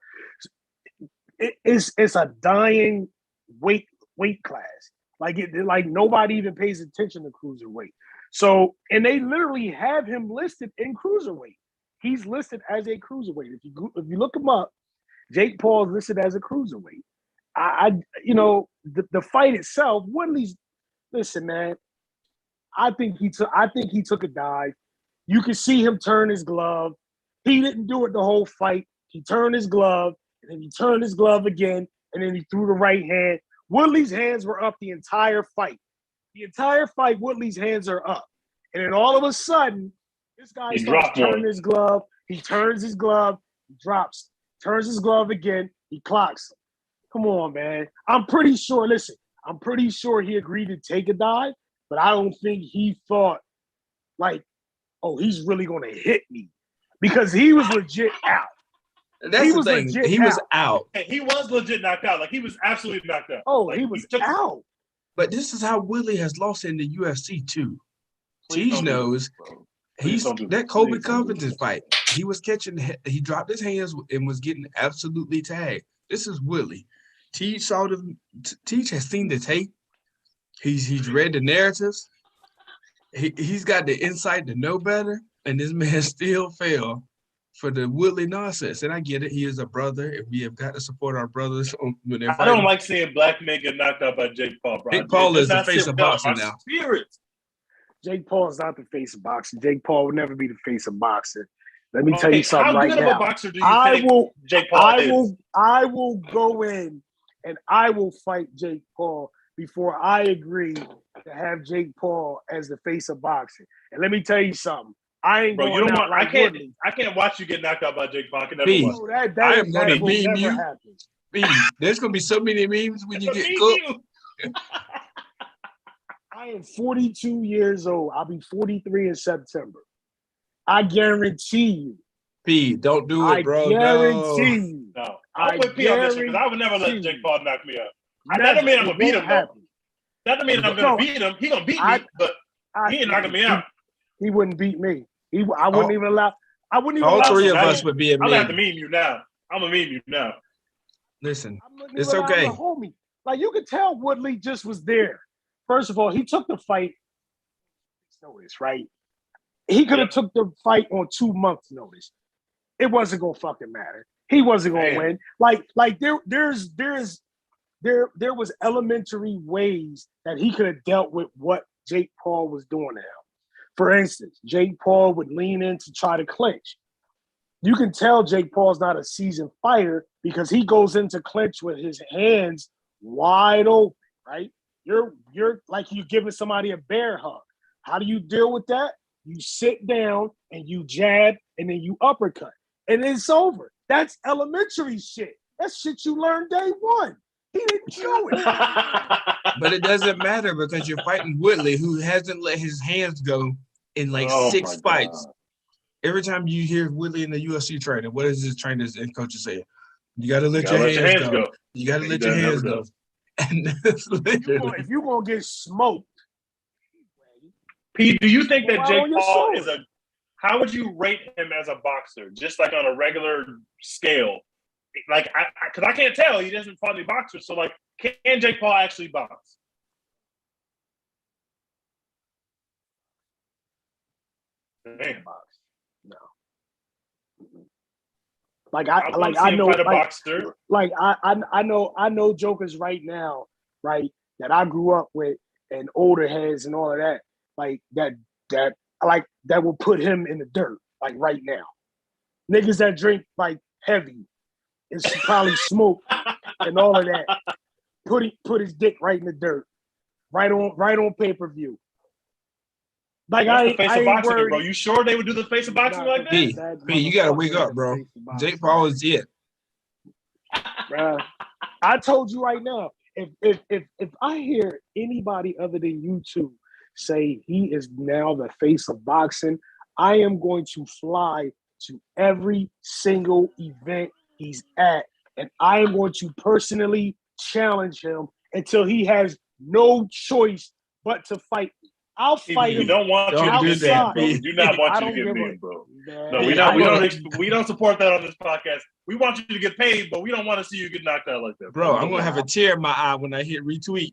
It's a dying weight class. Like nobody even pays attention to cruiserweight. So, and they literally have him listed in cruiserweight. He's listed as a cruiserweight. If you look him up, Jake Paul is listed as a cruiserweight. The fight itself, Woodley's. Listen, man. I think he took a dive. You could see him turn his glove. He didn't do it the whole fight. He turned his glove, and then he turned his glove again, and then he threw the right hand. Woodley's hands were up the entire fight. The entire fight, Woodley's hands are up. And then all of a sudden, this guy starts turning his glove. He turns his glove, he drops, turns his glove again, he clocks him. Come on, man. I'm pretty sure he agreed to take a dive, but I don't think he thought, like, oh, he's really going to hit me. Because he was legit out. That's the thing. He was out. He was legit knocked out. Like, he was absolutely knocked out. Oh, he was out. But this is how Woodley has lost in the UFC, too. Teej knows that Colby Covington fight. He dropped his hands and was getting absolutely tagged. This is Woodley. Teej has seen the tape. He's read the narratives. he's got the insight to know better, and this man still fell for the Woodley nonsense. And I get it. He is a brother, and we have got to support our brothers when they're I fighting. don't like seeing black men get knocked out by Jake Paul, bro. Jake Paul is the face of boxing now. Spirit. Jake Paul is not the face of boxing. Jake Paul will never be the face of boxing. Let me tell you something right now. How good of a boxer do you think Jake Paul is? I will go in and I will fight Jake Paul before I agree to have Jake Paul as the face of boxing. And let me tell you something. I ain't going out like Woodley. I can't watch you get knocked out by Jake Paul. I can never watch. I am going to meme you. There's going to be so many memes when you get cooked. I am 42 years old. I'll be 43 in September. I guarantee you. P, don't do it, bro. I guarantee you. No. I'll put P on this one because I would never let Jake Paul knock me out. That doesn't mean I'm going to beat him, though. That doesn't mean I'm going to beat him. He's going to beat me, but he ain't knocking me out. He wouldn't beat me. I wouldn't even allow. All three of us would be a meme. I'm going to have to meme you now. I'm going to meme you now. Listen, it's okay. Homie. Like, you could tell Woodley just was there. First of all, he took the fight notice, right? He could have took the fight on 2 months' notice. It wasn't gonna fucking matter. He wasn't gonna win. Like there was elementary ways that he could have dealt with what Jake Paul was doing to him. For instance, Jake Paul would lean in to try to clinch. You can tell Jake Paul's not a seasoned fighter because he goes into clinch with his hands wide open, right? You're like you're giving somebody a bear hug. How do you deal with that? You sit down and you jab and then you uppercut. And it's over. That's elementary shit. That's shit you learned day one. He didn't do it. But it doesn't matter because you're fighting Woodley, who hasn't let his hands go in like 6 fights. Every time you hear Woodley in the UFC training, what does his trainers and coaches say? You got to let your hands go. You got to let your hands go. And that's literally. If you're going to get smoked. Pete, do you think that Jake Paul is how would you rate him as a boxer? Just like on a regular scale? Like, because I can't tell. He doesn't fight any boxers. So, like, can Jake Paul actually box? Box. No. Like I know, I know jokers right now, right, that I grew up with and older heads and all of that, like that will put him in the dirt, like right now. Niggas that drink like heavy and probably smoke and all of that, put his dick right in the dirt, right on pay-per-view. Like that's the face of boxing, bro. You sure they would do the face of boxing like that? B, you gotta wake up, bro. Jake Paul is it. Bro, I told you right now, if I hear anybody other than you two say he is now the face of boxing, I am going to fly to every single event he's at, and I am going to personally challenge him until he has no choice but to fight me. I'll fight him. We don't want you to get paid, bro. We do not want you to get paid, bro. No, we don't support that on this podcast. We want you to get paid, but we don't want to see you get knocked out like that. Bro, I'm gonna have a tear in my eye when I hit retweet.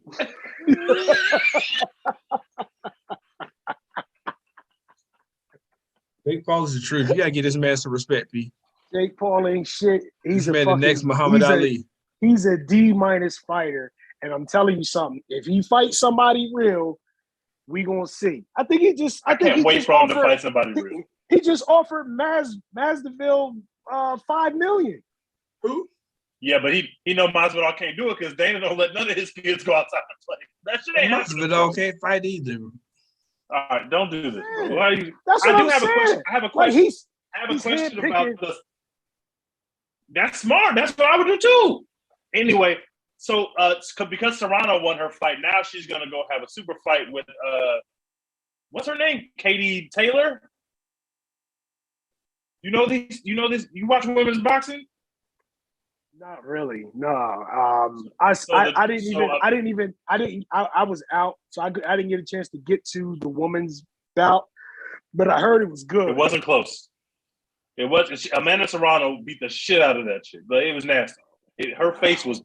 Jake Paul is the truth. You gotta get this man some respect, P. Jake Paul ain't shit. He's the next Muhammad Ali. He's a D- fighter, and I'm telling you something. If he fights somebody real, we gonna see. I can't wait for him to fight somebody real. He just offered Masvidal $5 million. Who? Yeah, but he know Masvidal can't do it because Dana don't let none of his kids go outside and play. That shit ain't happening. Masvidal can't fight either. All right, don't do this. Bro. That's what I'm saying. I have a question. Like I have a question about this. That's smart. That's what I would do too. Anyway, so because Serrano won her fight, now she's gonna go have a super fight with what's her name? Katie Taylor. You know this? You watch women's boxing? Not really. No. I was out, so I didn't get a chance to get to the women's bout, but I heard it was good. It wasn't close. It was Amanda Serrano beat the shit out of that shit, but it was nasty. Her face was.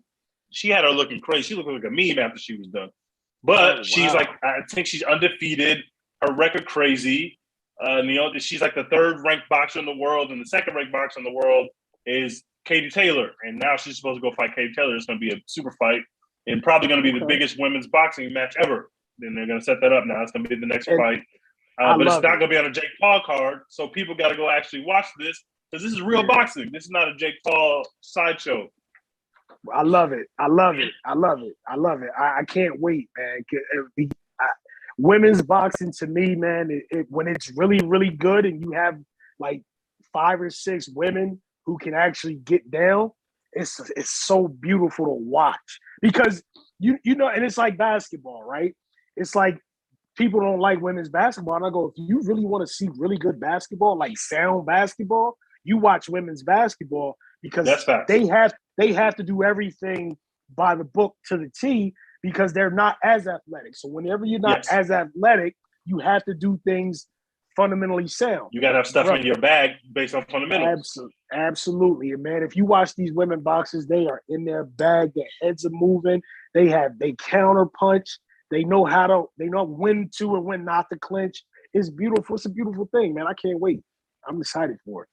She had her looking crazy. She looked like a meme after she was done. But she's like, I think she's undefeated. her record crazy. She's like the third ranked boxer in the world, and the second ranked boxer in the world is Katie Taylor. And now she's supposed to go fight Katie Taylor. It's going to be a super fight and probably going to be the biggest women's boxing match ever. Then they're going to set that up now. It's going to be the next fight. But it's not going to be on a Jake Paul card. So people got to go actually watch this because this is real boxing. This is not a Jake Paul sideshow. I love it. I can't wait, man. Women's boxing to me, man, when it's really, really good and you have like 5 or 6 women who can actually get down, it's so beautiful to watch because you know, and it's like basketball, right? It's like people don't like women's basketball. And I go, if you really want to see really good basketball, like sound basketball, you watch women's basketball because they have to do everything by the book to the T because they're not as athletic. So whenever you're not as athletic, you have to do things fundamentally sound. You got to have stuff in your bag based on fundamentals. Absolutely. And man, if you watch these women boxers, they are in their bag. Their heads are moving. They counter punch. They know when to and when not to clinch. It's beautiful. It's a beautiful thing, man. I can't wait. I'm excited for it.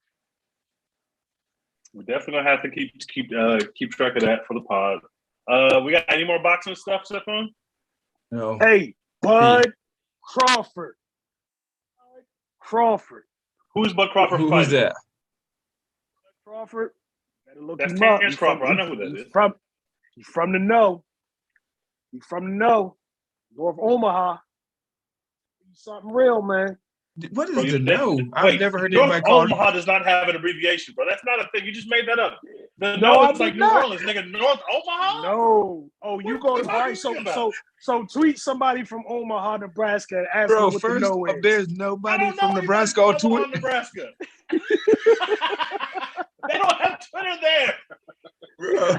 We're definitely gonna have to keep track of that for the pod. We got any more boxing stuff, Stephon? No. Hey, Bud Crawford. Who's Bud Crawford fighting? Who's that? Bud Crawford. Better look That's him up. Terrence Crawford. I know who that is. He's from the know. North Omaha. Something real, man. What is the no? I've never heard anybody call it. Omaha does not have an abbreviation, bro. That's not a thing. You just made that up. It's like New Orleans, nigga. North Omaha? No. Oh, you go to right. So tweet somebody from Omaha, Nebraska, and ask them what first, the no is. There's nobody from Nebraska on Twitter. Nebraska. They don't have Twitter there. Bro.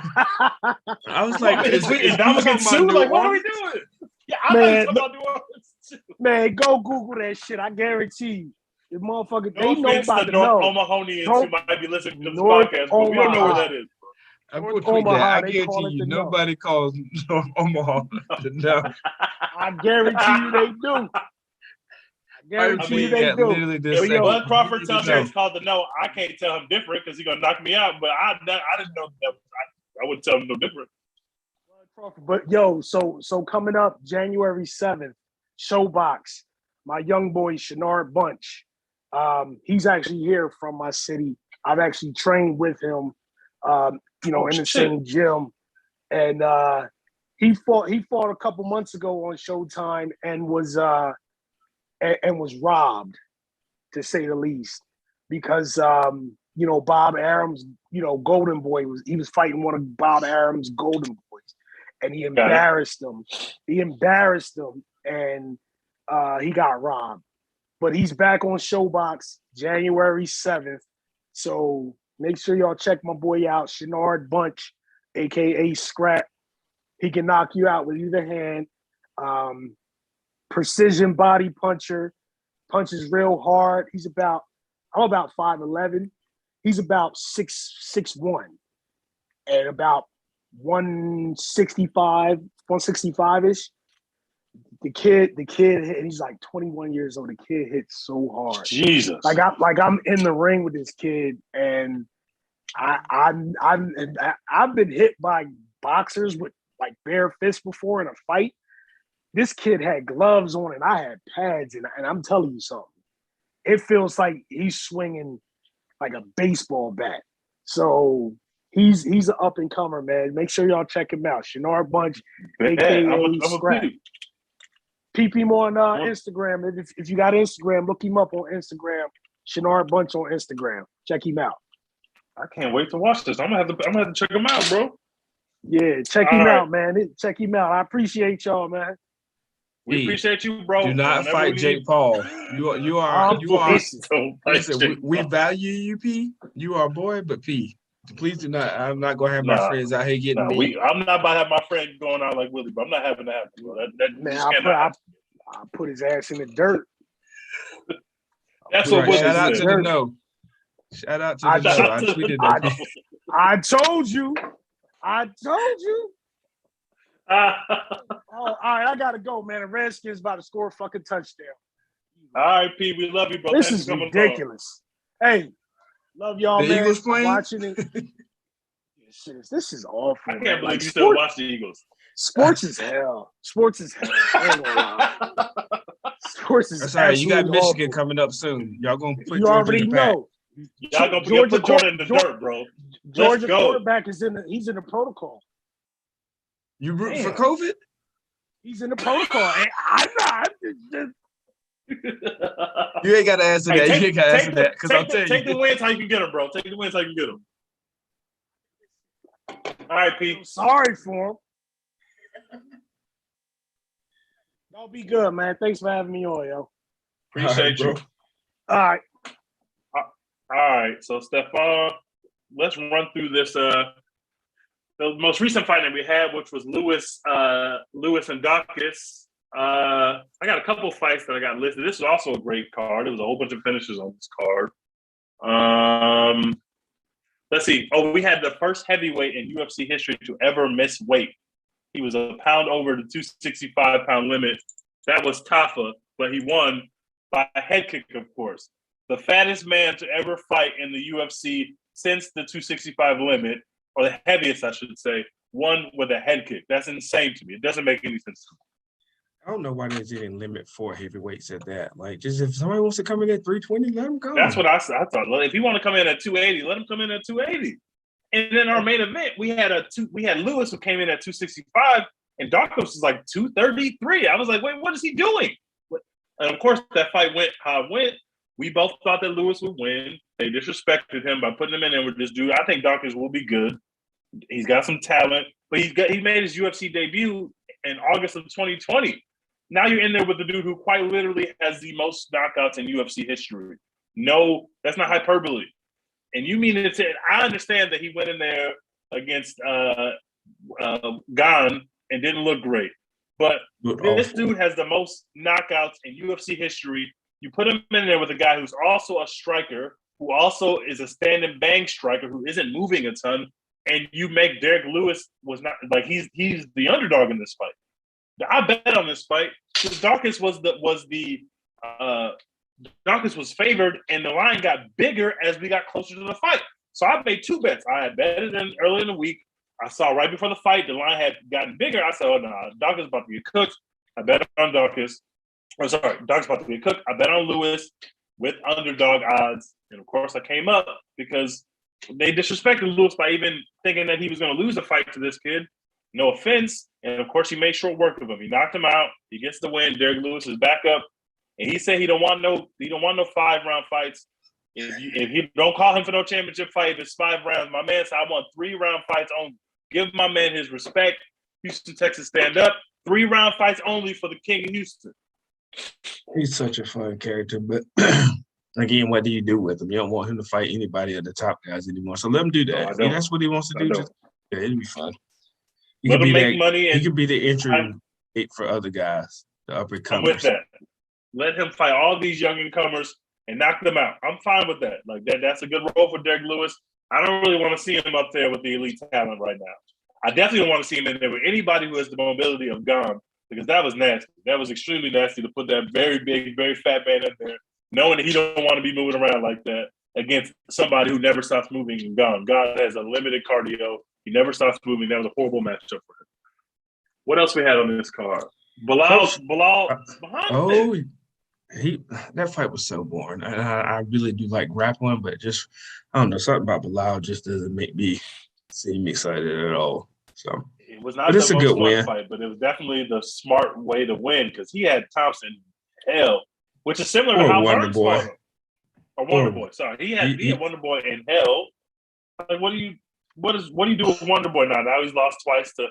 I was like, is Dominican Sue? Like, what are we doing? Yeah, I'm talking about New Orleans too. Man, go Google that shit. I guarantee you. The motherfucker, they know about the North Omahonians who might be listening to this podcast, but we don't know where that is. I'm going to tweet that. I guarantee you nobody calls North Omaha the no. I guarantee you they do. If Bud Crawford tells me it's called the no, I can't tell him different because he's going to knock me out, but I didn't know that. I wouldn't tell him no different. But yo, so coming up January 7th, Showbox, my young boy Shenard Bunch. He's actually here from my city. I've actually trained with him, in the same gym. And he fought a couple months ago on Showtime and was robbed, to say the least, because Bob Arum's, Golden Boy was fighting one of Bob Arum's Golden Boys. And he embarrassed him. And he got robbed. But he's back on Showbox January 7th. So make sure y'all check my boy out, Shenard Bunch, a.k.a. Scrap. He can knock you out with either hand. Precision body puncher. Punches real hard. I'm about 5'11". He's about 6'1". And about 165-ish. The kid, and he's like 21 years old. The kid hits so hard. Jesus. Like I'm in the ring with this kid, and I've been hit by boxers with like bare fists before in a fight. This kid had gloves on, and I had pads, and I'm telling you something. It feels like he's swinging like a baseball bat. So he's an up and comer, man. Make sure y'all check him out. Shenard Bunch, aka Scrap. Peep him on Instagram. If you got Instagram, look him up on Instagram. Shenard Bunch on Instagram. Check him out. I can't wait to watch this. I'm gonna have to check him out, bro. Yeah, check him out, man. Check him out. I appreciate y'all, man. We appreciate you, bro. Do not fight Jake Paul. You are. Listen, we value you, P. You are a boy, but P. Please do not. I'm not gonna have my friends out here getting beat. I'm not about to have my friend going out like Woodley, but I'm not having that happen, bro. I put his ass in the dirt. That's what Woodley Shout out said. to the no. Shout out to the no. I tweeted that. I told you. Oh, all right, I gotta go, man. The Redskins about to score a fucking touchdown. All right, P. We love you, bro. This Thanks is for coming ridiculous. Hey, love y'all, The man. Eagles playing? Watching it. This is awful. on. I man. can't believe Like, you still watch the Eagles. Sports is hell. Sports is hell. I ain't gonna lie. Sports is That's all right. You got absolutely Michigan awful. coming up soon. Y'all gonna put You Georgia in already the pack. know. Y'all gonna put Jordan in the dirt, bro. Georgia go. quarterback is he's in the protocol. You root for Damn. COVID? He's in the protocol. And I'm not. You ain't got to answer that. You ain't got to answer that because I'll tell you. Take the wins how you can get them, bro. Take the wins how you can get them. All right, P. I'm sorry for him. Y'all be good, man. Thanks for having me on, yo. Appreciate you. Bro. All right. All right. So, Stephon, let's run through this. The most recent fight that we had, which was Lewis and Daukaus. I got a couple fights that I got listed. This is also a great card. There was a whole bunch of finishes on this card. Let's see. Oh, we had the first heavyweight in UFC history to ever miss weight. He was a pound over the 265-pound limit. That was Tafa, but he won by a head kick, of course. The fattest man to ever fight in the UFC since the 265 limit, or the heaviest, I should say, won with a head kick. That's insane to me. It doesn't make any sense to me. I don't know why they didn't limit 4 heavyweights at that. Like, just if somebody wants to come in at 320, let them go. That's what I thought. If you want to come in at 280, let him come in at 280. And then our main event, we had Lewis who came in at 265, and Daukaus was like 233. I was like, wait, what is he doing? And of course, that fight went how it went. We both thought that Lewis would win. They disrespected him by putting him in there with this dude. I think Daukaus will be good. He's got some talent, but he made his UFC debut in August of 2020. Now you're in there with the dude who quite literally has the most knockouts in UFC history. No, that's not hyperbole. And you mean it? I understand that he went in there against Gane and didn't look great, but this dude has the most knockouts in UFC history. You put him in there with a guy who's also a striker, who also is a stand and bang striker, who isn't moving a ton, and you make Derek Lewis was not like he's the underdog in this fight. I bet on this fight because Daukaus Daukaus was favored, and the line got bigger as we got closer to the fight. So I made 2 bets. I had betted in early in the week. I saw right before the fight, the line had gotten bigger. I said, oh, no, Daukaus is about to get cooked. I bet on Daukaus. Oh, sorry, Daukaus about to get cooked. I bet on Lewis with underdog odds. And, of course, I came up because they disrespected Lewis by even thinking that he was going to lose a fight to this kid. No offense. And, of course, he made short work of him. He knocked him out. He gets the win. Derek Lewis is back up. And he said he don't want no 5-round fights. If you don't call him for no championship fight, if it's 5 rounds, my man said I want 3-round fights only. Give my man his respect. Houston, Texas, stand up. 3-round fights only for the king of Houston. He's such a fun character, but again, what do you do with him? You don't want him to fight anybody of the top guys anymore. So let him do that. If that's what he wants to do, it'll be fun. Let him make money. He could be the entry for other guys, the up-and-comers. I'm with that. Let him fight all these young incomers and knock them out. I'm fine with that. Like that's a good role for Derek Lewis. I don't really want to see him up there with the elite talent right now. I definitely don't want to see him in there with anybody who has the mobility of Gane, because that was nasty. That was extremely nasty to put that very big, very fat man in there, knowing that he don't want to be moving around like that against somebody who never stops moving in Gane. Gane has a limited cardio. He never stops moving. That was a horrible matchup for him. What else we had on this card? Bilal behind it. That fight was so boring. I really do like grappling, but just I don't know, something about Bilal just doesn't make me seem excited at all. So it was not the most fun fight, but it was definitely the smart way to win because he had Thompson hell, which is similar to how Wonder Burns Boy. fought him. Or Wonder Boy. Sorry, he had Wonder Boy in hell. Like, what do you do with Wonder Boy now? Now he's lost twice to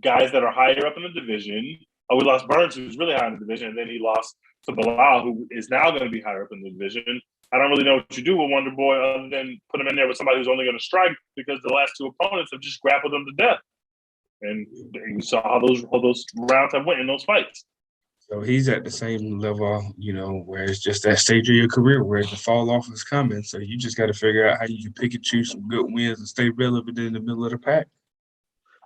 guys that are higher up in the division. Oh, we lost Burns, who's really high in the division, and then he lost to Bilal, who is now going to be higher up in the division. I don't really know what you do with Wonder Boy other than put him in there with somebody who's only going to strike because the last 2 opponents have just grappled him to death. And you saw how those rounds have went in those fights. So he's at the same level, where it's just that stage of your career where the fall off is coming. So you just got to figure out how you can pick and choose some good wins and stay relevant in the middle of the pack.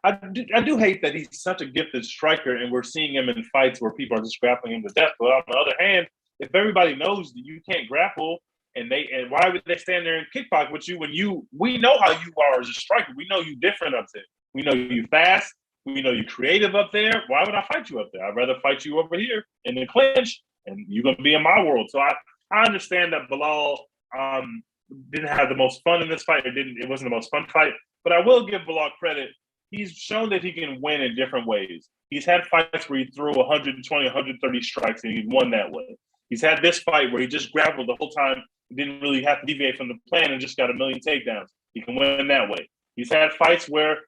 I do hate that he's such a gifted striker, and we're seeing him in fights where people are just grappling him to death. But on the other hand, if everybody knows that you can't grapple, and why would they stand there and kickbox with you when we know how you are as a striker. We know you different up there. We know you fast. We know you creative up there. Why would I fight you up there? I'd rather fight you over here in the clinch, and you're gonna be in my world. So I understand that Bilal didn't have the most fun in this fight. It wasn't the most fun fight, but I will give Bilal credit. He's shown that he can win in different ways. He's had fights where he threw 120, 130 strikes, and he won that way. He's had this fight where he just grappled the whole time, didn't really have to deviate from the plan, and just got a million takedowns. He can win that way. He's had fights where,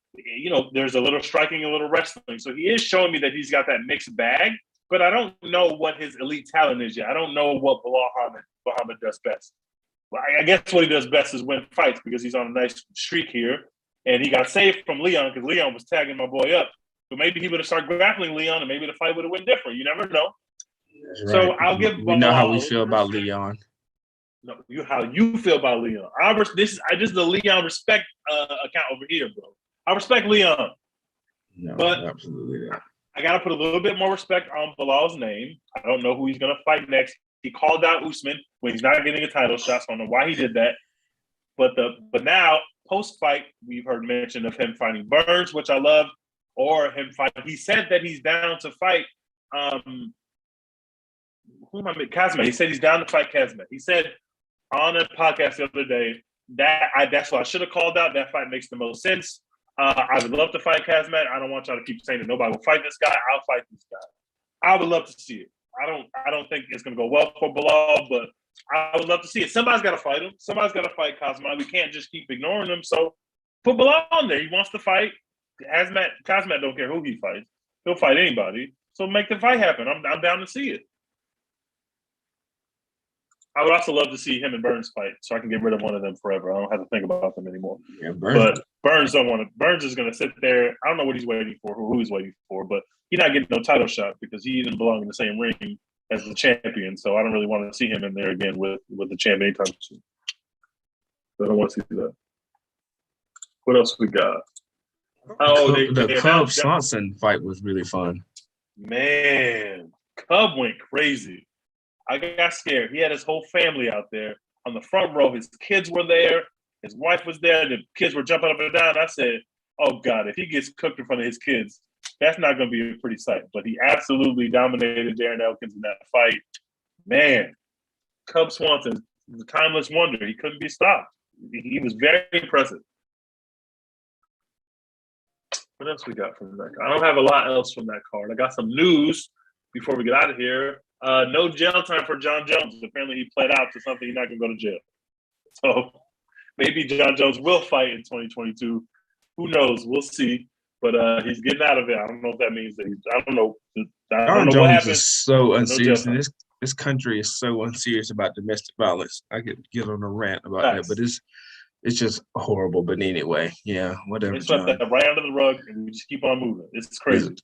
there's a little striking, a little wrestling. So he is showing me that he's got that mixed bag, but I don't know what his elite talent is yet. I don't know what Bilal Muhammad does best. I guess what he does best is win fights because he's on a nice streak here. And he got saved from Leon because Leon was tagging my boy up. So maybe he would have started grappling Leon and maybe the fight would have went different. You never know. Right. So I'll give We know how we feel about Leon. No, how you feel about Leon. This is the Leon respect account over here, bro. I respect Leon. No, but absolutely not. I got to put a little bit more respect on Bilal's name. I don't know who he's going to fight next. He called out Usman when he's not getting a title shot, so I don't know why he did that. But now, post-fight, we've heard mention of him fighting Burns, which I love, or him fighting. He said that he's down to fight Kazmat. He said he's down to fight Kazmat. He said on a podcast the other day that's what I should have called out. That fight makes the most sense. I would love to fight Kazmat. I don't want y'all to keep saying that nobody will fight this guy. I'll fight this guy. I would love to see it. I don't think it's going to go well for Bilal, but I would love to see it. Somebody's got to fight him. Somebody's got to fight Kazmat. We can't just keep ignoring him. So put Bilal on there. He wants to fight. Kazmat don't care who he fights. He'll fight anybody. So make the fight happen. I'm down to see it. I would also love to see him and Burns fight, so I can get rid of one of them forever. I don't have to think about them anymore. Yeah, Burns. But Burns don't want to. Burns is going to sit there. I don't know what he's waiting for, or who he's waiting for, but he's not getting no title shot because he didn't belong in the same ring as the champion. So I don't really want to see him in there again with the champion anytime soon. I don't want to see that. What else we got? The Cub Swanson fight was really fun. Man, Cub went crazy. I got scared. He had his whole family out there on the front row. His kids were there. His wife was there. The kids were jumping up and down. I said, oh, God, if he gets cooked in front of his kids, that's not going to be a pretty sight. But he absolutely dominated Darren Elkins in that fight. Man, Cub Swanson was a timeless wonder. He couldn't be stopped. He was very impressive. What else we got from that? I don't have a lot else from that card. I got some news before we get out of here. No jail time for John Jones. Apparently, he pled out to something. He's not going to go to jail. So maybe John Jones will fight in 2022. Who knows? We'll see. But he's getting out of it. I don't know if that means that I don't know. John Jones is so unserious. No, this country is so unserious about domestic violence. I could get on a rant about that, but it's just horrible. But anyway, yeah, whatever. It's like that right under the rug, and we just keep on moving. It's crazy.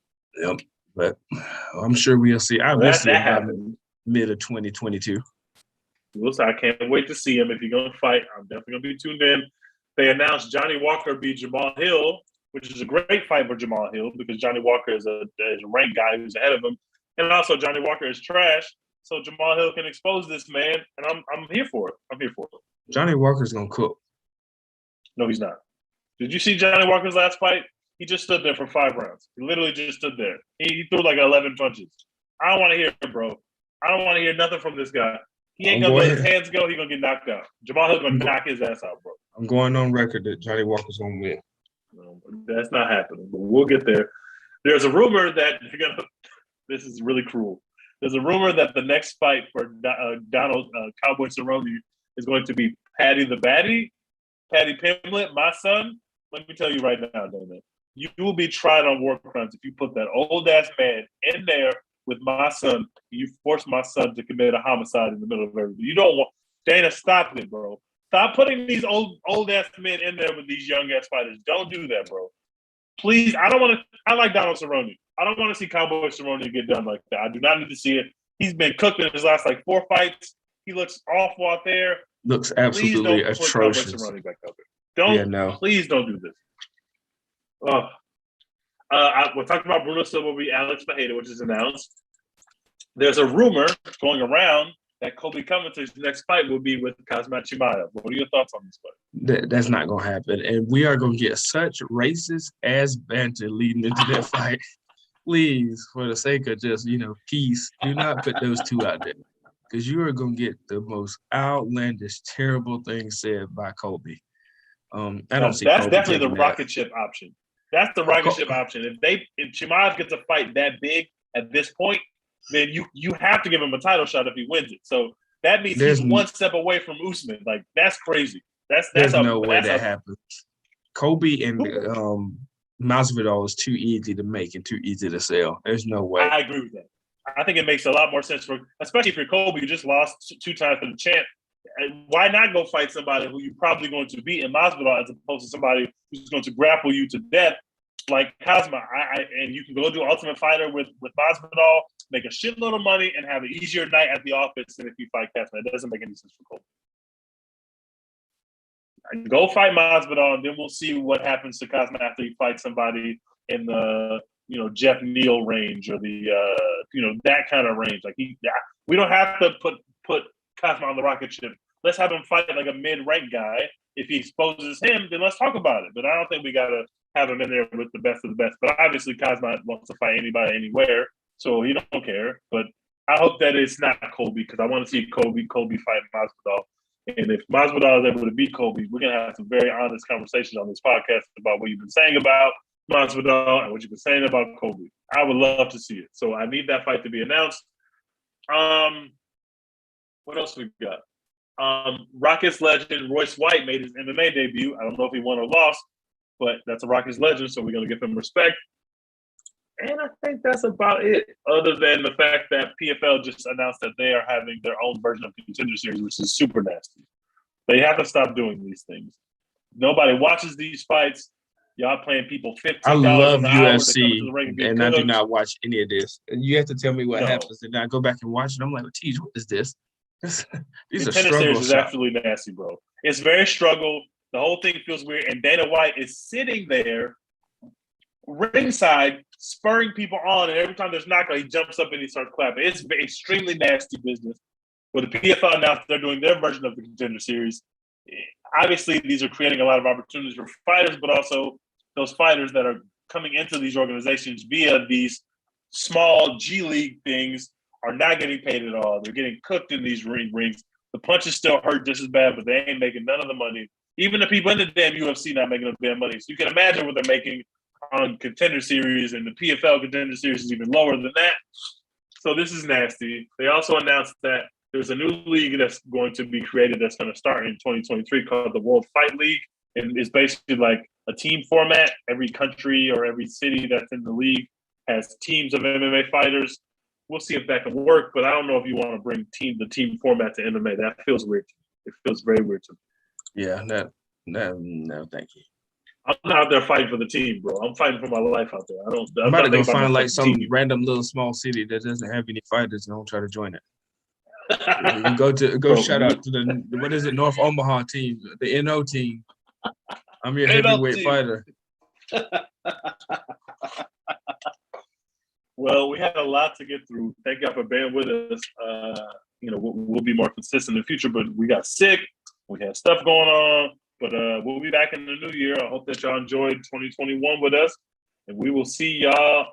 Yep. But I'm sure we'll see. I'll see him mid of 2022. We'll see. I can't wait to see him. If he's going to fight, I'm definitely going to be tuned in. They announced Johnny Walker beat Jamal Hill, which is a great fight for Jamal Hill because Johnny Walker is a ranked guy who's ahead of him. And also Johnny Walker is trash. So Jamal Hill can expose this man, and I'm here for it. I'm here for it. Johnny Walker's going to cook. No, he's not. Did you see Johnny Walker's last fight? He just stood there for 5 rounds. He literally just stood there. He threw like 11 punches. I don't want to hear it, bro. I don't want to hear nothing from this guy. He ain't going to let his hands go. He's going to get knocked out. Jamal Hill's going to knock his ass out, bro. I'm going on record that Johnny Walker's going to win. No, that's not happening, but we'll get there. There's a rumor that they're going to – this is really cruel. There's a rumor that the next fight for Donald Cowboy Cerrone is going to be Patty the Batty, Patty Pimblett, my son. Let me tell you right now, Dana. You will be tried on war crimes if you put that old-ass man in there with my son. You force my son to commit a homicide in the middle of everything. You don't want – Dana, stop it, bro. Stop putting these old-ass men in there with these young-ass fighters. Don't do that, bro. Please, I don't want to – I like Donald Cerrone. I don't want to see Cowboy Cerrone get done like that. I do not need to see it. He's been cooked in his last, 4 fights. He looks awful out there. Looks absolutely atrocious. Please don't put Cowboy Cerrone back out there. Please don't do this. We're talking about Bruno Silva v. Alex Fajeda, which is announced. there's a rumor going around that Colby Covington's next fight will be with Kazmat Chimaev. What are your thoughts on this fight? That's not going to happen. And we are going to get such racist ass banter leading into that fight. Please, for the sake of just, peace, do not put those two out there. Because you are going to get the most outlandish, terrible things said by Colby. That's definitely the rocket ship option. That's the rocket ship option. If Chimaev gets a fight that big at this point, then you have to give him a title shot if he wins it. So that means he's one step away from Usman. Like, that's crazy. There's no way that happens. Colby and Masvidal is too easy to make and too easy to sell. There's no way. I agree with that. I think it makes a lot more sense especially if you're Colby, you just lost 2 times for the champ. Why not go fight somebody who you're probably going to beat in Masvidal as opposed to somebody who's going to grapple you to death like Kazma? And you can go do Ultimate Fighter with Masvidal, make a shitload of money, and have an easier night at the office than if you fight Kazma. It doesn't make any sense for Colby. Go fight Masvidal, and then we'll see what happens to Kazma after he fights somebody in the Jeff Neal range or the that kind of range. Like we don't have to put Kazma on the rocket ship. Let's have him fight like a mid-ranked guy. If he exposes him, then let's talk about it. But I don't think we gotta have him in there with the best of the best. But obviously Kazma wants to fight anybody anywhere, so he don't care. But I hope that it's not Colby, because I want to see Colby fight Masvidal. And if Masvidal is able to beat Colby, we're gonna have some very honest conversations on this podcast about what you've been saying about Masvidal and what you've been saying about Colby. I would love to see it. So I need that fight to be announced. What else we got? Rockets legend Royce White made his MMA debut. I don't know if he won or lost, but that's a Rockets legend, so we're going to give him respect. And I think that's about it, other than the fact that PFL just announced that they are having their own version of Contender Series, which is super nasty. They have to stop doing these things. Nobody watches these fights. Y'all playing people $15 I love UFC, and I do not watch any of this. And you have to tell me what happens, and I go back and watch it. I'm like, geez, what is this? These are struggle series is absolutely nasty, bro. It's very struggle. The whole thing feels weird. And Dana White is sitting there ringside, spurring people on. And every time there's knockout, he jumps up and he starts clapping. It's extremely nasty business. But the PFL announced they're doing their version of the Contender Series. Obviously, these are creating a lot of opportunities for fighters, but also those fighters that are coming into these organizations via these small G League things are not getting paid at all. They're getting cooked in these rings. The punches still hurt just as bad, but they ain't making none of the money. Even the people in the damn UFC not making the damn money. So you can imagine what they're making on Contender Series, and the PFL Contender Series is even lower than that. So this is nasty. They also announced that there's a new league that's going to be created that's going to start in 2023 called the World Fight League. And it's basically like a team format. Every country or every city that's in the league has teams of MMA fighters. We'll see if that can work, but I don't know if you want to bring the team format to MMA. That feels weird to me. It feels very weird to me. Yeah, no, thank you. I'm not out there fighting for the team, bro. I'm fighting for my life out there. I'm about to go find like some random little small city that doesn't have any fighters and don't try to join it. Shout out to the what is it, North Omaha team, the NO team. I'm your heavyweight fighter. Well, we had a lot to get through. Thank y'all for being with us. We'll be more consistent in the future, but we got sick. We had stuff going on, but we'll be back in the new year. I hope that y'all enjoyed 2021 with us, and we will see y'all